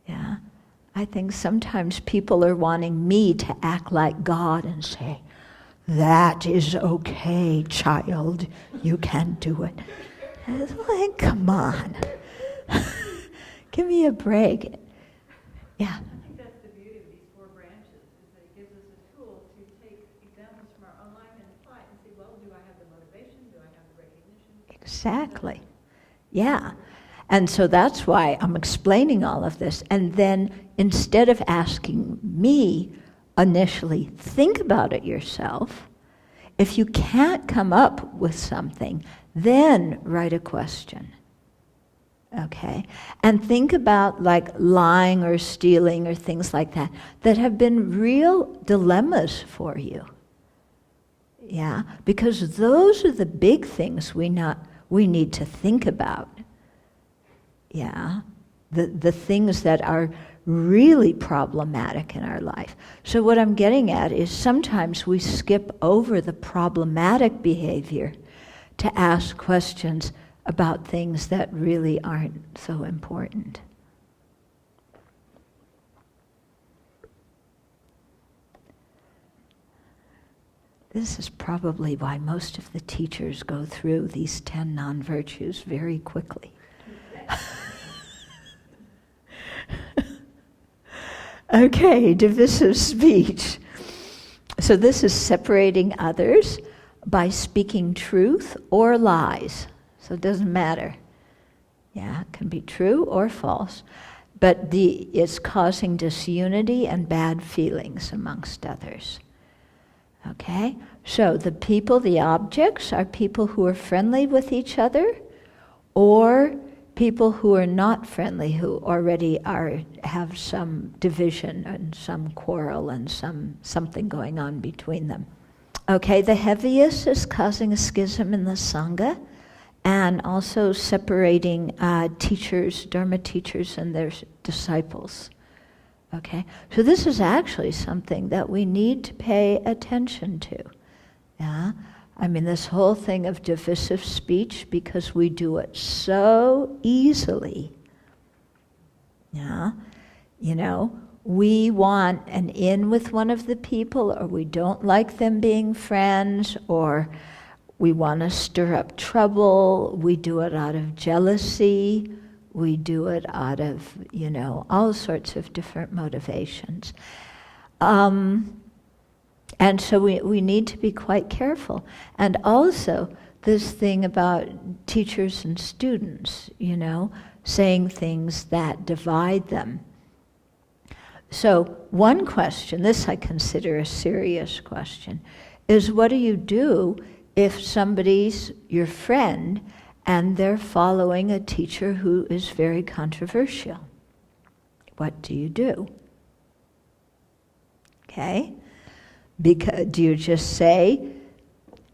Yeah, I think sometimes people are wanting me to act like God and say, that is okay, child, you can do it. And it's like, come on. Give me a break. Yeah. I think that's the beauty of these 4 branches, is that it gives us a tool to take examples from our own life and apply it and see, well, do I have the motivation? Do I have the recognition? Exactly. Yeah. And so that's why I'm explaining all of this. And then instead of asking me initially, think about it yourself. If you can't come up with something, then write a question. Okay? And think about like lying or stealing or things like that have been real dilemmas for you. Yeah, because those are the big things we need to think about. Yeah, the things that are really problematic in our life. So what I'm getting at is sometimes we skip over the problematic behavior to ask questions about things that really aren't so important. This is probably why most of the teachers go through these 10 non-virtues very quickly. Okay, divisive speech. So this is separating others by speaking truth or lies. So it doesn't matter. Yeah, it can be true or false. But it's causing disunity and bad feelings amongst others. Okay? So the people, the objects, are people who are friendly with each other, or people who are not friendly, who already have some division and some quarrel and something going on between them. Okay, the heaviest is causing a schism in the Sangha, and also separating teachers, Dharma teachers, and their disciples. Okay, so this is actually something that we need to pay attention to. Yeah, I mean, this whole thing of divisive speech, because we do it so easily. Yeah, you know, we want an in with one of the people, or we don't like them being friends, or we want to stir up trouble. We do it out of jealousy. We do it out of, you know, all sorts of different motivations. And so we need to be quite careful. And also, this thing about teachers and students, you know, saying things that divide them. So one question, this I consider a serious question, is what do you do if somebody's your friend and they're following a teacher who is very controversial? What do you do? Okay? Because do you just say,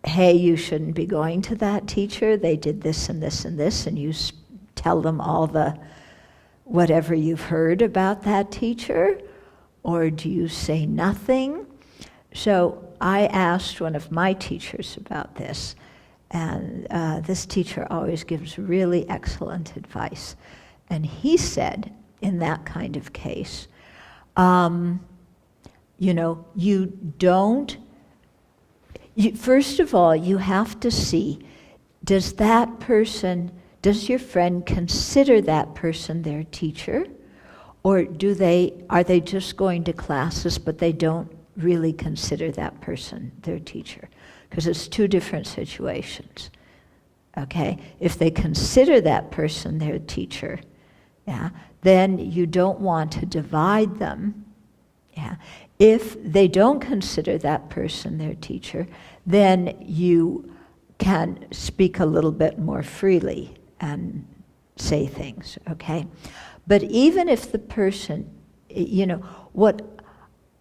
hey, you shouldn't be going to that teacher, they did this and this and this, and you tell them all the whatever you've heard about that teacher? Or do you say nothing? So I asked one of my teachers about this, and this teacher always gives really excellent advice. And he said, in that kind of case, you know, first of all, you have to see, does your friend consider that person their teacher? Or are they just going to classes, but they don't really consider that person their teacher? Because it's two different situations. Okay? If they consider that person their teacher, yeah, then you don't want to divide them. Yeah. If they don't consider that person their teacher, then you can speak a little bit more freely and say things, okay? But even if the person, you know, what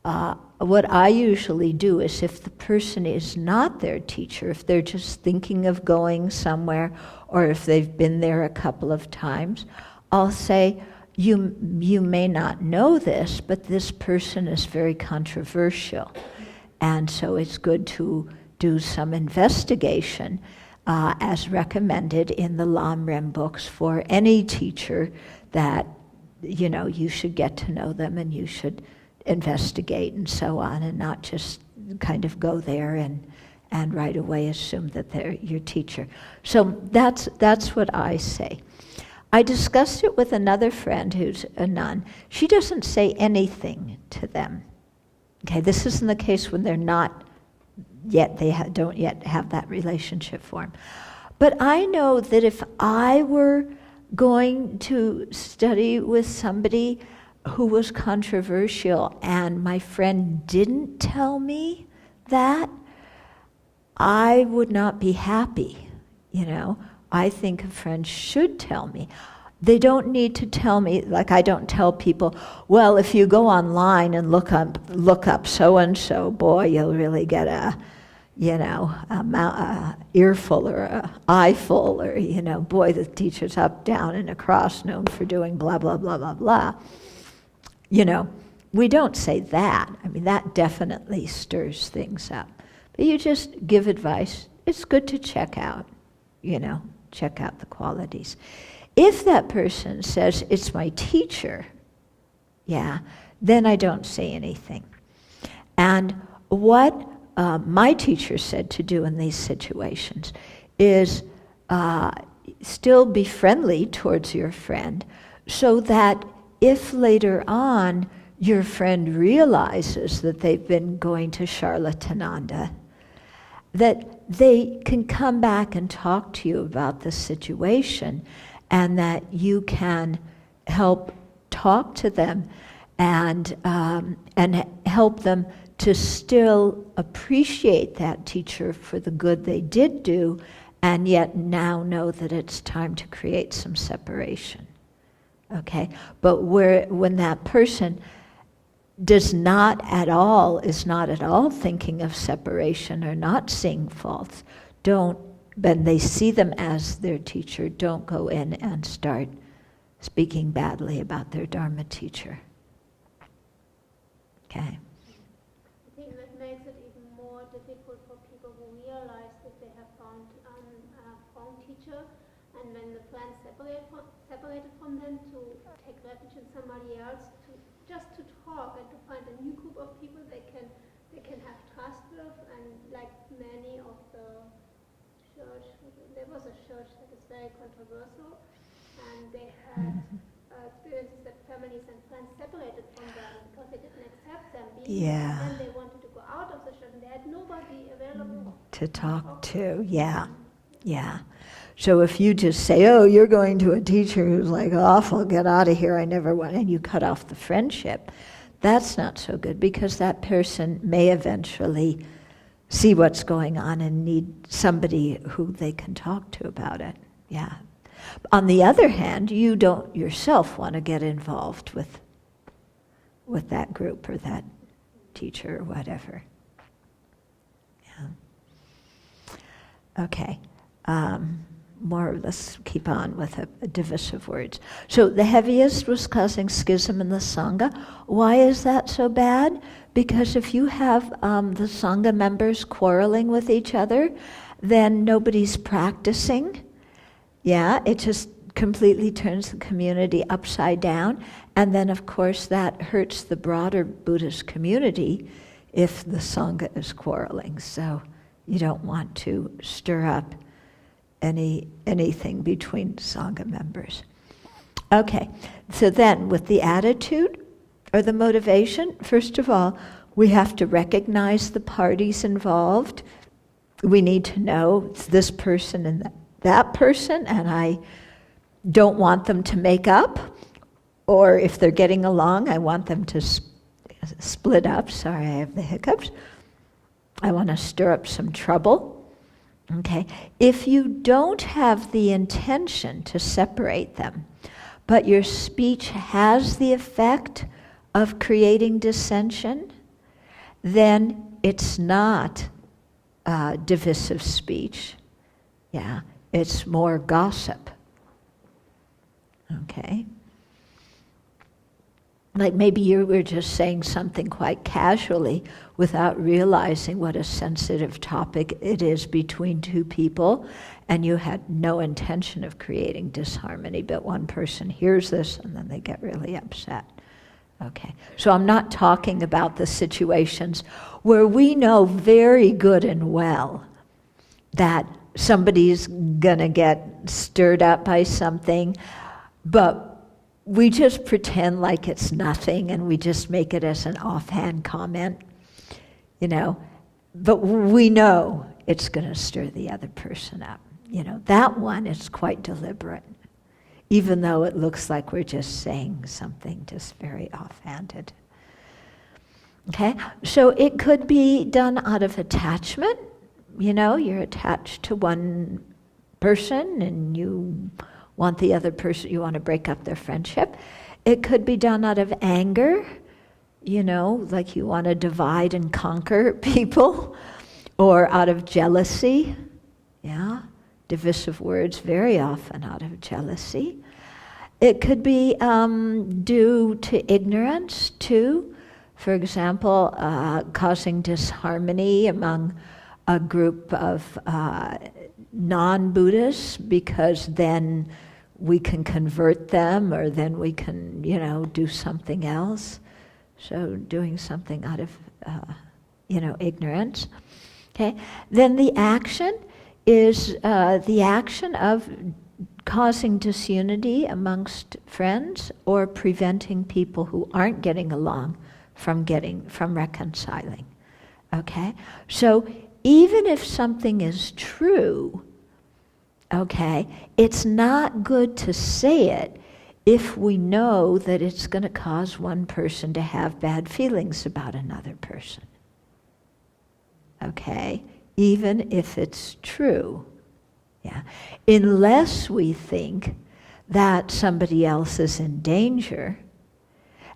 I usually do is if the person is not their teacher, if they're just thinking of going somewhere, or if they've been there a couple of times, I'll say, you may not know this, but this person is very controversial. And so it's good to do some investigation, as recommended in the Lamrim books for any teacher, that, you know, you should get to know them and you should investigate and so on, and not just kind of go there and right away assume that they're your teacher. So that's what I say. I discussed it with another friend who's a nun. She doesn't say anything to them. Okay, this isn't the case when they're not yet, they don't yet have that relationship formed. But I know that if I were going to study with somebody who was controversial and my friend didn't tell me that, I would not be happy, you know. I think a friend should tell me. They don't need to tell me, like I don't tell people, well, if you go online and look up so-and-so, boy, you'll really get a, a earful or a eyeful, or, boy, the teacher's up, down, and across, known for doing blah, blah, blah, blah, blah. We don't say that. I mean, that definitely stirs things up. But you just give advice. It's good to check out the qualities. If that person says, it's my teacher, then I don't say anything. And what my teacher said to do in these situations is still be friendly towards your friend, so that if later on your friend realizes that they've been going to charlatananda, that they can come back and talk to you about the situation, and that you can help talk to them and help them to still appreciate that teacher for the good they did do, and yet now know that it's time to create some separation. Okay? But when that person is not at all thinking of separation or not seeing faults, when they see them as their teacher, don't go in and start speaking badly about their Dharma teacher. Okay? I think that makes it even more difficult for people who realize that they have found a wrong teacher, and when the friends separated from them, to take refuge in somebody else, just to talk and to find a new group of people they can have trust with. And like many of the church, there was a church that is very controversial, and they had experiences that families and friends separated from them because they didn't accept them being there. And then they wanted to go out of the church, and they had nobody available to talk to. Yeah. So if you just say, oh, you're going to a teacher who's like awful, get out of here, I never want, and you cut off the friendship, that's not so good, because that person may eventually see what's going on and need somebody who they can talk to about it. Yeah. On the other hand, you don't yourself want to get involved with that group or that teacher or whatever. Yeah. Okay. Let's keep on with divisive words. So the heaviest was causing schism in the Sangha. Why is that so bad? Because if you have the Sangha members quarreling with each other, then nobody's practicing. Yeah, it just completely turns the community upside down. And then, of course, that hurts the broader Buddhist community if the Sangha is quarreling. So you don't want to stir up anything between Sangha members. Okay, so then with the attitude or the motivation, first of all, we have to recognize the parties involved. We need to know it's this person and that person, and I don't want them to make up, or if they're getting along, I want them to split up. Sorry, I have the hiccups. I want to stir up some trouble. Okay, if you don't have the intention to separate them, but your speech has the effect of creating dissension, then it's not divisive speech. Yeah, it's more gossip. Okay? Like maybe you were just saying something quite casually without realizing what a sensitive topic it is between two people, and you had no intention of creating disharmony, but one person hears this and then they get really upset. Okay, so I'm not talking about the situations where we know very good and well that somebody's gonna get stirred up by something, but we just pretend like it's nothing and we just make it as an offhand comment, but we know it's going to stir the other person up. That one is quite deliberate, even though it looks like we're just saying something just very offhanded. Okay, so it could be done out of attachment. You're attached to one person and you want the other person, you want to break up their friendship. It could be done out of anger, like you want to divide and conquer people. or out of jealousy, yeah, divisive words very often out of jealousy. It could be due to ignorance too. For example, causing disharmony among a group of non-Buddhists, because then we can convert them, or then we can, do something else. So doing something out of, ignorance. Okay. Then the action is the action of causing disunity amongst friends, or preventing people who aren't getting along from reconciling. Okay? So even if something is true, okay, it's not good to say it if we know that it's going to cause one person to have bad feelings about another person. Okay? Even if it's true. Yeah. Unless we think that somebody else is in danger,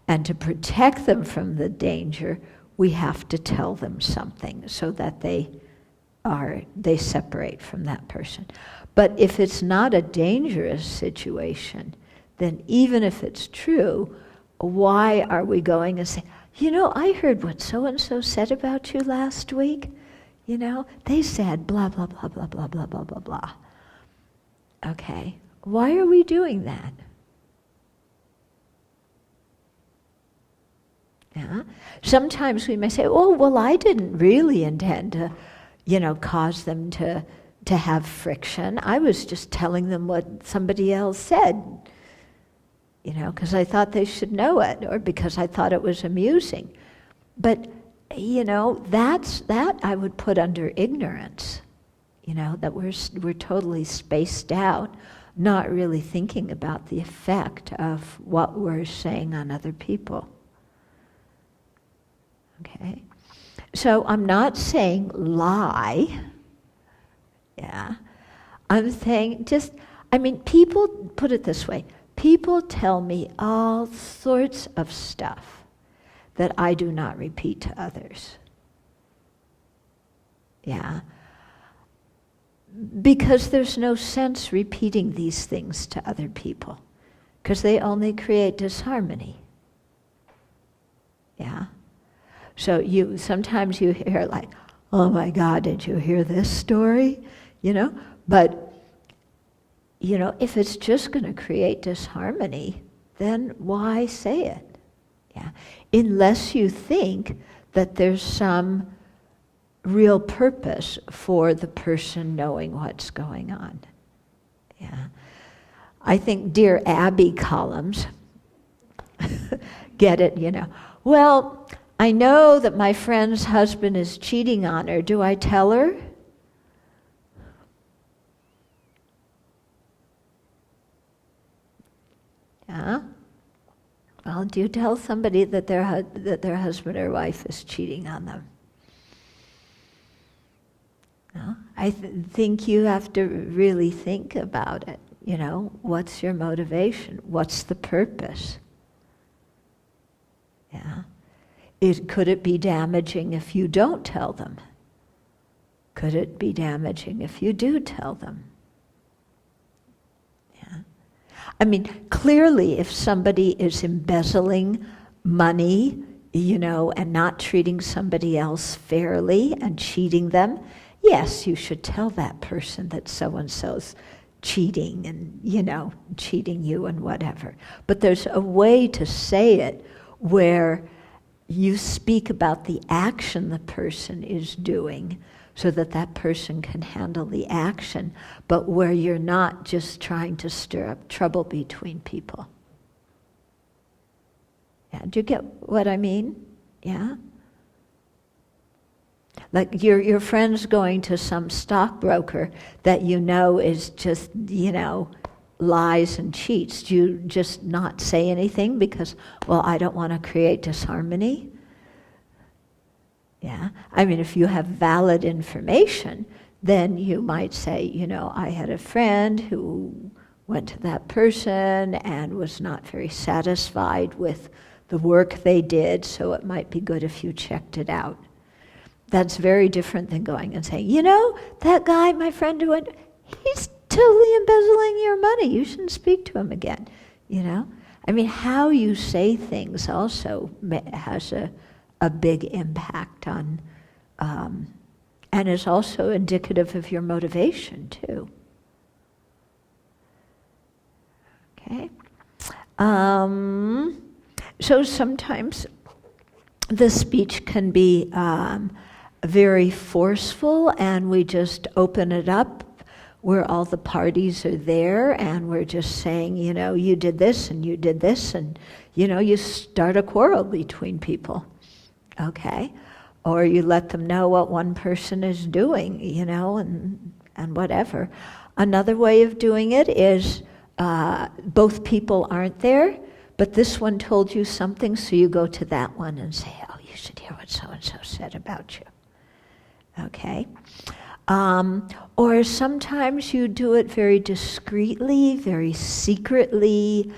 and to protect them from the danger, we have to tell them something so that they separate from that person. But if it's not a dangerous situation, then even if it's true, why are we going and saying, I heard what so-and-so said about you last week? They said blah, blah, blah, blah, blah, blah, blah, blah, blah. Okay, why are we doing that? Yeah. Sometimes we may say, oh, well, I didn't really intend to, cause them to have friction. I was just telling them what somebody else said, because I thought they should know it, or because I thought it was amusing. But, that I would put under ignorance, that we're totally spaced out, not really thinking about the effect of what we're saying on other people. Okay, so I'm not saying lie. Yeah, I'm saying people, put it this way, people tell me all sorts of stuff that I do not repeat to others. Yeah, because there's no sense repeating these things to other people, because they only create disharmony. Yeah. So sometimes you hear like, oh my God, did you hear this story? But, if it's just going to create disharmony, then why say it? Yeah. Unless you think that there's some real purpose for the person knowing what's going on. Yeah. I think Dear Abbey columns get it, Well, I know that my friend's husband is cheating on her. Do I tell her? Yeah. Well, do you tell somebody that their husband or wife is cheating on them? No? I think you have to really think about it. What's your motivation? What's the purpose? Yeah. Could it be damaging if you don't tell them? Could it be damaging if you do tell them? Yeah. Clearly if somebody is embezzling money, and not treating somebody else fairly and cheating them, yes, you should tell that person that so-and-so's cheating and, cheating you and whatever. But there's a way to say it where you speak about the action the person is doing so that that person can handle the action, but where you're not just trying to stir up trouble between people. Yeah, do you get what I mean? Yeah? Like your friend's going to some stockbroker that is just, lies and cheats. Do you just not say anything because, well, I don't want to create disharmony? Yeah. If you have valid information, then you might say, I had a friend who went to that person and was not very satisfied with the work they did, so it might be good if you checked it out. That's very different than going and saying, you know, that guy, my friend who went, he's totally embezzling your money. You shouldn't speak to him again, you know? I mean, how you say things also has a big impact on, and is also indicative of your motivation too. Okay? So sometimes the speech can be very forceful, and we just open it up where all the parties are there, and we're just saying, you know, you did this and you did this, and, you know, you start a quarrel between people, okay? Or you let them know what one person is doing, you know, and whatever. Another way of doing it is both people aren't there, but this one told you something, so you go to that one and say, oh, you should hear what so-and-so said about you, okay? Or sometimes you do it very discreetly, very secretly,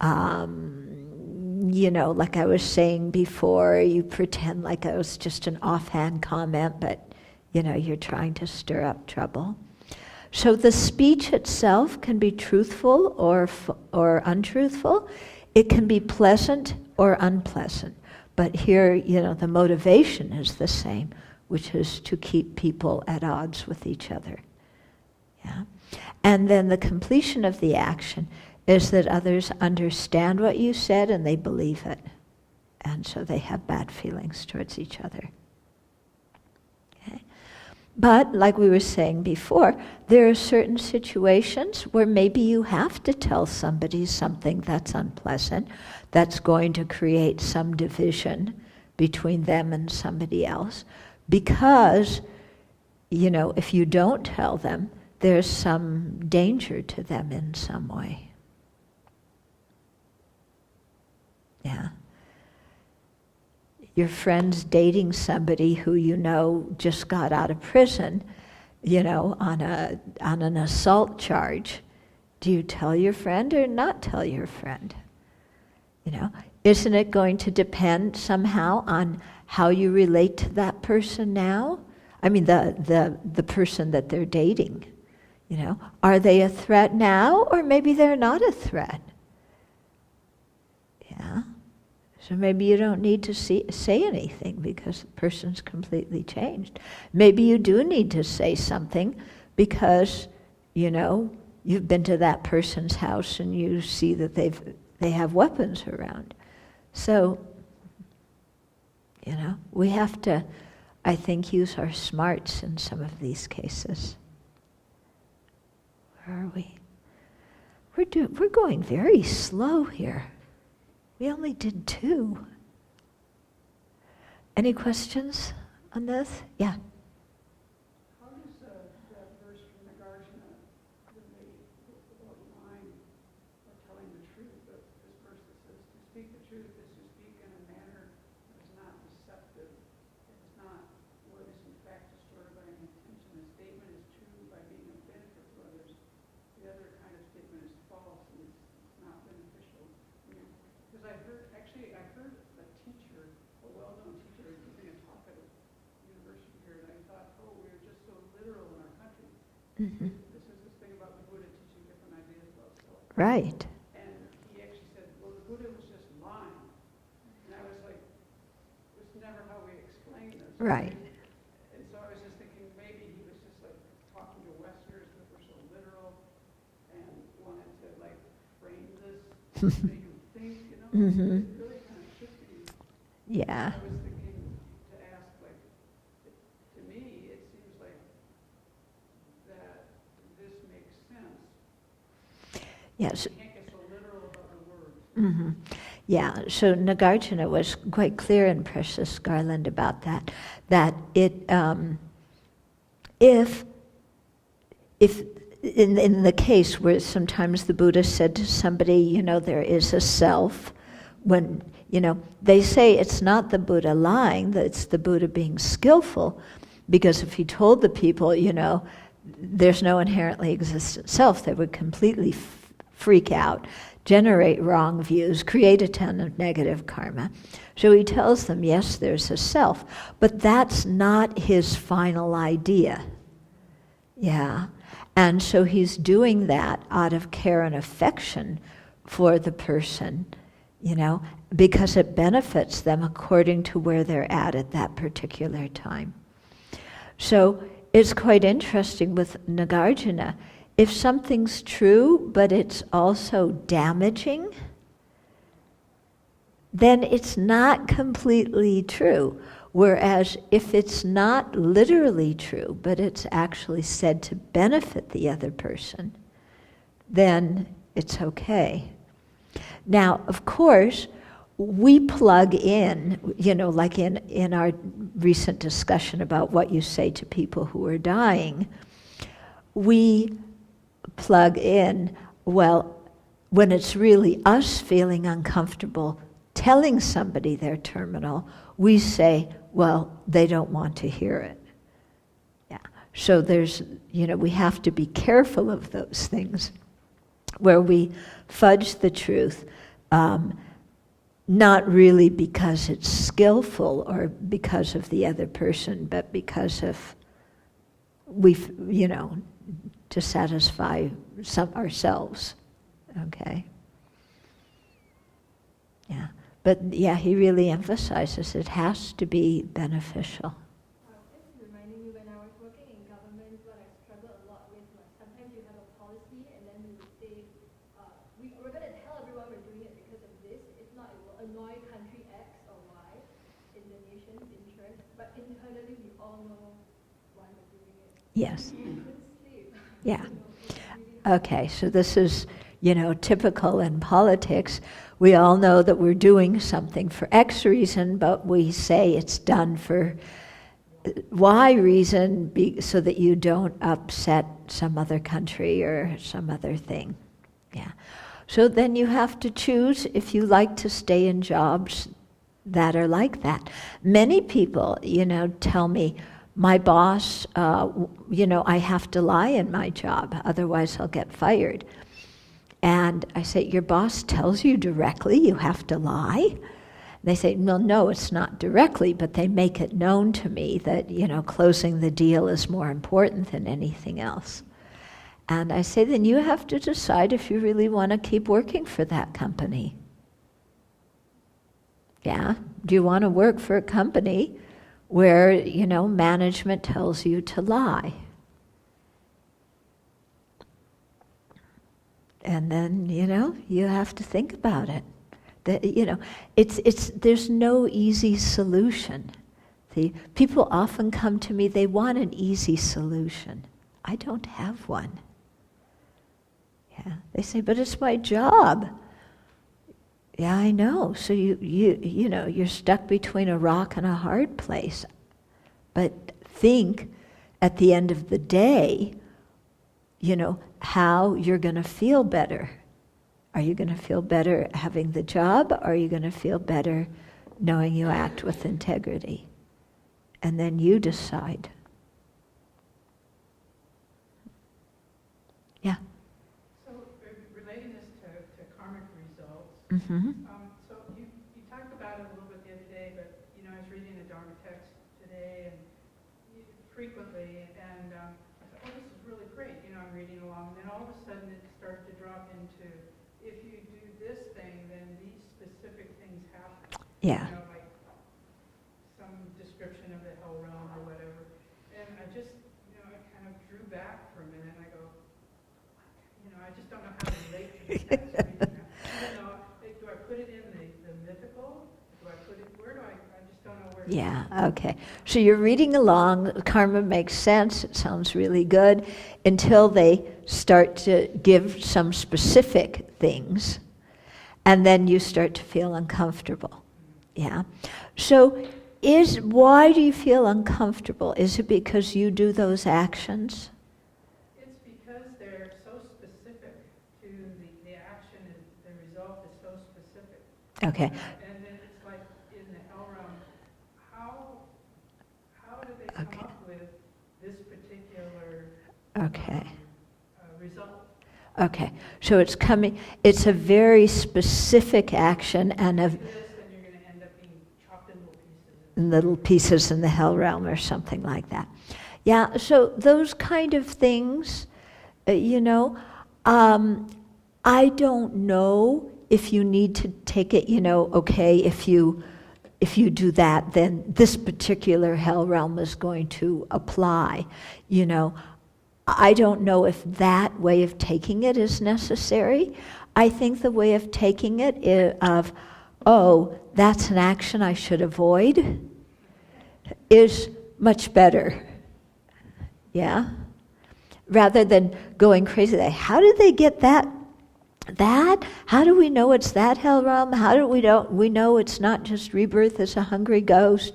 you know, like I was saying before, you pretend like it was just an offhand comment, but, you know, you're trying to stir up trouble. So the speech itself can be truthful or untruthful. It can be pleasant or unpleasant. But here, you know, the motivation is the same, which is to keep people at odds with each other. Yeah? And then the completion of the action is that others understand what you said and they believe it. And so they have bad feelings towards each other. Okay? But, like we were saying before, there are certain situations where maybe you have to tell somebody something that's unpleasant, that's going to create some division between them and somebody else, because, you know, if you don't tell them, there's some danger to them in some way. Yeah. Your friend's dating somebody who you know just got out of prison, you know, on an assault charge. Do you tell your friend or not tell your friend? You know, isn't it going to depend somehow on how you relate to that person now? I mean, the person that they're dating. You know, are they a threat now, or maybe they're not a threat? Yeah. So maybe you don't need to say anything because the person's completely changed. Maybe you do need to say something because, you know, you've been to that person's house and you see that they have weapons around. So, you know, we have to, I think, use our smarts in some of these cases. Where are we? We're going very slow here. We only did 2. Any questions on this? Yeah. How does that verse from the Gomchen relate about lying or telling the truth? This verse that says, to speak the truth is to speak in a manner that is not deceptive. It is not what is in fact distorted by an intention. A statement is true by being of benefit to others. The other kind of statement is false and it's not beneficial. Because I heard a teacher, a well-known teacher, giving a talk at a university here, and I thought, oh, we're just so literal in our country. Mm-hmm. This is this thing about the Buddha teaching different ideas about self. Right. And he actually said, well, the Buddha was just lying. And I was like, that's never how we explain this. Right. And so I was just thinking, maybe he was just like talking to Westerners that were so literal and wanted to like frame this, make them think, you know. Mm-hmm. It really kind of should be. Yeah. I was thinking to ask, like, to me, it seems like that this makes sense. Yes. You can't get so literal about the words. Mm-hmm. Yeah, so Nagarjuna was quite clear in Precious Garland about that it, if in the case where sometimes the Buddha said to somebody, you know, there is a self, when, you know, they say it's not the Buddha lying, that it's the Buddha being skillful, because if he told the people, you know, there's no inherently existent self, they would completely freak out, generate wrong views, create a ton of negative karma. So he tells them, yes, there's a self, but that's not his final idea. Yeah. And so he's doing that out of care and affection for the person, because it benefits them according to where they're at that particular time. So it's quite interesting with Nagarjuna. If something's true, but it's also damaging, then it's not completely true. Whereas if it's not literally true, but it's actually said to benefit the other person, then it's okay. Now, of course, we plug in, like in our recent discussion about what you say to people who are dying, we plug in, well, when it's really us feeling uncomfortable telling somebody they're terminal, we say, well, they don't want to hear it. Yeah. So there's, we have to be careful of those things where we fudge the truth, not really because it's skillful or because of the other person, but because of to satisfy ourselves. Okay? Yeah. But yeah, he really emphasizes it has to be beneficial. It's reminding me when I was working in government, what I struggled a lot with was sometimes you have a policy and then you would say, we're going to tell everyone we're doing it because of this. If not, it will annoy country X or Y in the nation's interest. But internally, we all know why we're doing it. Yes. You couldn't sleep. Yeah. It's really hard. Okay, so this is, typical in politics. We all know that we're doing something for X reason, but we say it's done for Y reason so that you don't upset some other country or some other thing. Yeah. So then you have to choose if you like to stay in jobs that are like that. Many people, tell me, my boss, I have to lie in my job, otherwise I'll get fired. And I say, your boss tells you directly you have to lie? They say, well, no, it's not directly, but they make it known to me that, closing the deal is more important than anything else. And I say, then you have to decide if you really want to keep working for that company. Yeah? Do you want to work for a company where, management tells you to lie? And then, you have to think about it. That, there's no easy solution. People often come to me, they want an easy solution. I don't have one. Yeah. They say, but it's my job. Yeah, I know. So you're stuck between a rock and a hard place. But think at the end of the day, how you're going to feel better. Are you going to feel better having the job, or are you going to feel better knowing you act with integrity? And then you decide. Yeah. So relating this to karmic results, Mm-hmm. so you talked about it a little bit the other day, but I was reading a Dharma text today and frequently, and I thought, oh, this is really great. I'm reading along, and then all of a sudden it started to drop into, if you do this thing, then these specific things happen. Yeah. Like some description of the hell realm or whatever. And I just, I kind of drew back for a minute. And I go, I just don't know how to relate to this text reading that. Do I put it in the mythical? Do I put it, where do I just don't know where to. Yeah, okay. So you're reading along, karma makes sense, it sounds really good, until they start to give some specific things, and then you start to feel uncomfortable. Yeah. So why do you feel uncomfortable? Is it because you do those actions? It's because they're so specific to the action, the result is so specific. Okay. And then it's like in the hell realm, how do they come up with this particular Okay. Result? Okay, so it's coming, it's a very specific action and a This, then you're gonna end up being chopped in little pieces. little pieces in the hell realm or something like that. Yeah, so those kind of things, I don't know if you need to take it, okay, if you do that, then this particular hell realm is going to apply, I don't know if that way of taking it is necessary. I think the way of taking it of, oh, that's an action I should avoid, is much better. Yeah? Rather than going crazy, how did they get that? How do we know it's that hell realm? How do we know it's not just rebirth as a hungry ghost?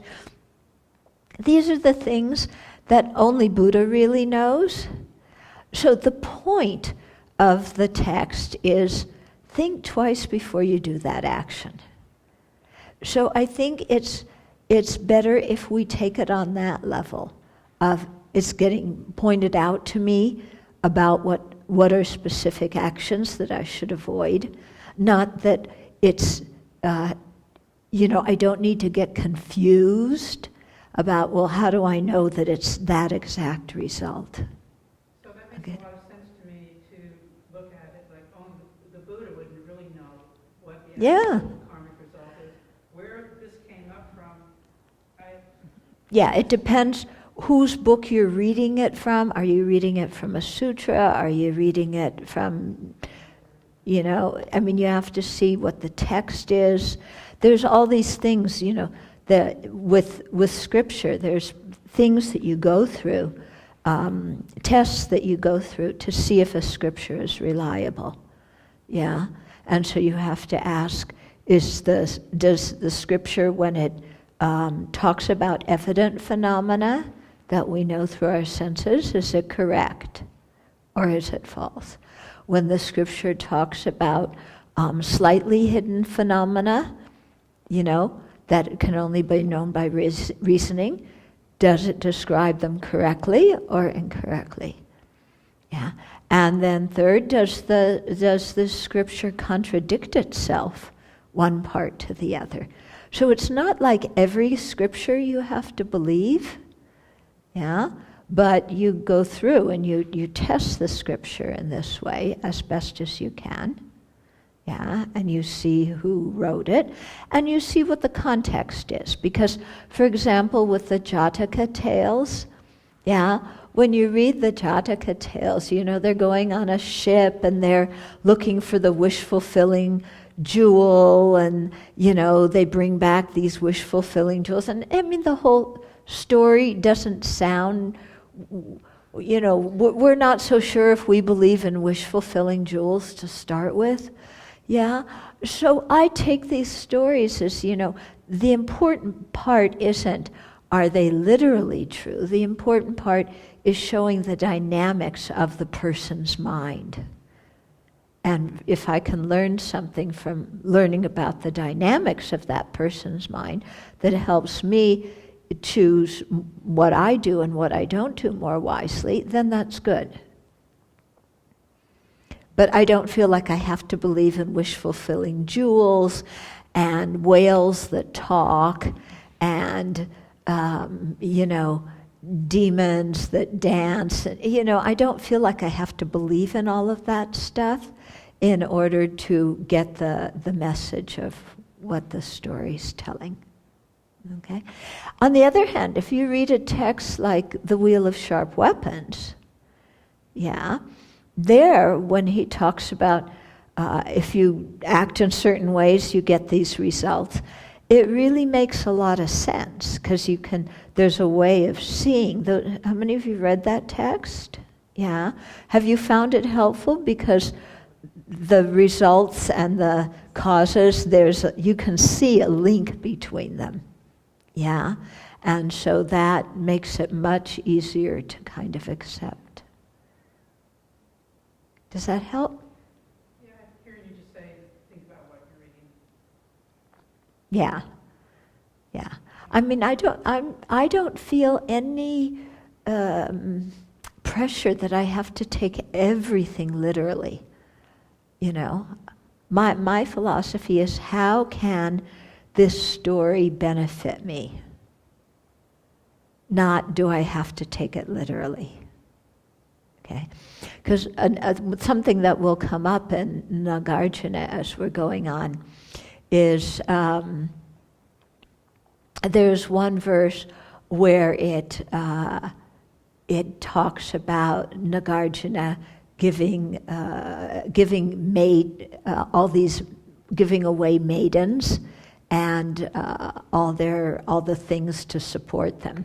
These are the things that only Buddha really knows. So the point of the text is think twice before you do that action. So I think it's better if we take it on that level of it's getting pointed out to me about what are specific actions that I should avoid. Not that it's, I don't need to get confused about, well, how do I know that it's that exact result? So that makes a lot of sense to me to look at it like, oh, the Buddha wouldn't really know what the actual karmic result is. Where this came up from, Yeah, it depends whose book you're reading it from. Are you reading it from a sutra? Are you reading it from, you have to see what the text is. There's all these things, that with scripture, there's things that you go through, tests that you go through to see if a scripture is reliable. Yeah, and so you have to ask: does the scripture, when it talks about evident phenomena that we know through our senses, is it correct, or is it false? When the scripture talks about slightly hidden phenomena, that can only be known by reasoning, does it describe them correctly or incorrectly? Yeah. And then third, does the scripture contradict itself, one part to the other? So it's not like every scripture you have to believe, yeah, but you go through and you test the scripture in this way as best as you can. Yeah, and you see who wrote it, and you see what the context is. Because, for example, with the Jataka tales, yeah, when you read the Jataka tales, they're going on a ship and they're looking for the wish-fulfilling jewel, and, they bring back these wish-fulfilling jewels. And, the whole story doesn't sound, we're not so sure if we believe in wish-fulfilling jewels to start with. Yeah, so I take these stories as, the important part isn't, are they literally true? The important part is showing the dynamics of the person's mind. And if I can learn something from learning about the dynamics of that person's mind that helps me choose what I do and what I don't do more wisely, then that's good. But I don't feel like I have to believe in wish-fulfilling jewels and whales that talk and, demons that dance. I don't feel like I have to believe in all of that stuff in order to get the message of what the story's telling. Okay? On the other hand, if you read a text like The Wheel of Sharp Weapons, yeah, there, when he talks about if you act in certain ways, you get these results, it really makes a lot of sense, because there's a way of seeing. How many of you read that text? Yeah. Have you found it helpful? Because the results and the causes, you can see a link between them. Yeah. And so that makes it much easier to kind of accept. Does that help? yeah, hearing you just say, think about what you're reading. Yeah. I don't feel any pressure that I have to take everything literally. My philosophy is, how can this story benefit me? Not, do I have to take it literally? Okay? Because something that will come up in Nagarjuna as we're going on is there's one verse where it talks about Nagarjuna giving away maidens and all the things to support them.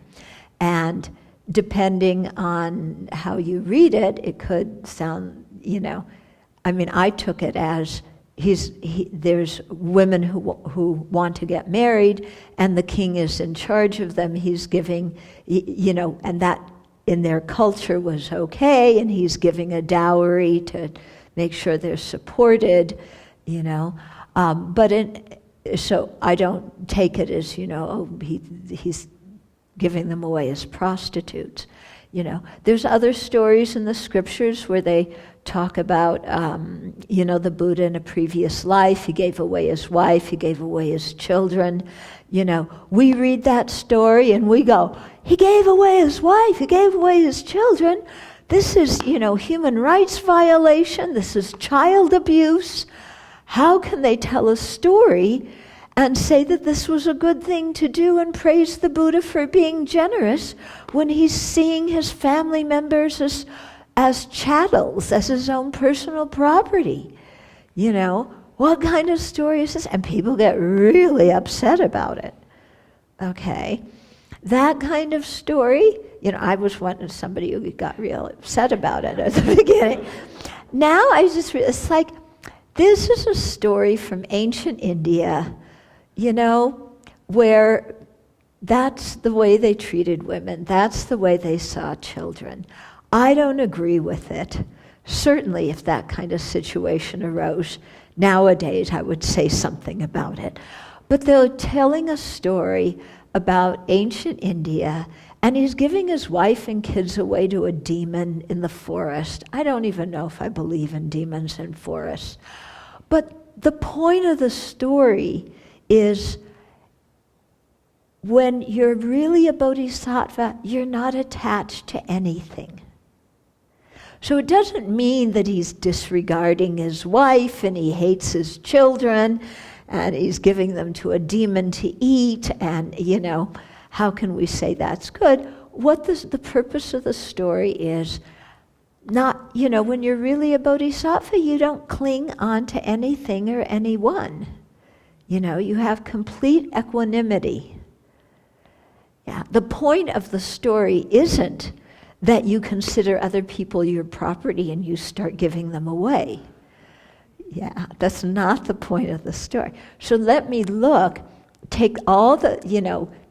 And depending on how you read it, it could sound, I took it as there's women who want to get married, and the king is in charge of them. He's giving, and that in their culture was okay, and he's giving a dowry to make sure they're supported, so I don't take it as, he's giving them away as prostitutes. There's other stories in the scriptures where they talk about, the Buddha in a previous life. He gave away his wife, he gave away his children. We read that story and we go, he gave away his wife, he gave away his children. This is, human rights violation. This is child abuse. How can they tell a story and say that this was a good thing to do and praise the Buddha for being generous when he's seeing his family members as chattels, as his own personal property? What kind of story is this? And people get really upset about it. Okay? That kind of story, I was somebody who got real upset about it at the beginning. Now it's like, this is a story from ancient India, where that's the way they treated women. That's the way they saw children. I don't agree with it. Certainly if that kind of situation arose nowadays, I would say something about it. But they're telling a story about ancient India, and he's giving his wife and kids away to a demon in the forest. I don't even know if I believe in demons in forests. But the point of the story is, when you're really a bodhisattva, you're not attached to anything. So it doesn't mean that he's disregarding his wife and he hates his children and he's giving them to a demon to eat, and, how can we say that's good? What the purpose of the story is, not, when you're really a bodhisattva, you don't cling on to anything or anyone. You have complete equanimity. Yeah, the point of the story isn't that you consider other people your property and you start giving them away. Yeah, that's not the point of the story. So let me take all the,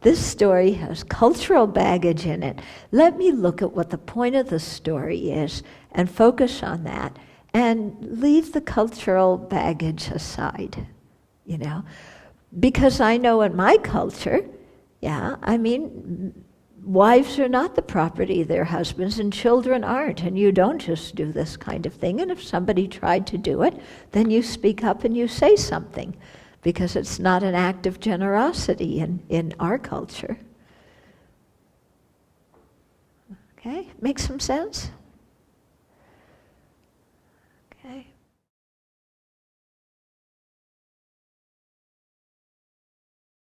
this story has cultural baggage in it. Let me look at what the point of the story is and focus on that and leave the cultural baggage aside, Because I know in my culture, wives are not the property of their husbands and children aren't, and you don't just do this kind of thing. And if somebody tried to do it, then you speak up and you say something, because it's not an act of generosity in our culture. Okay, make some sense?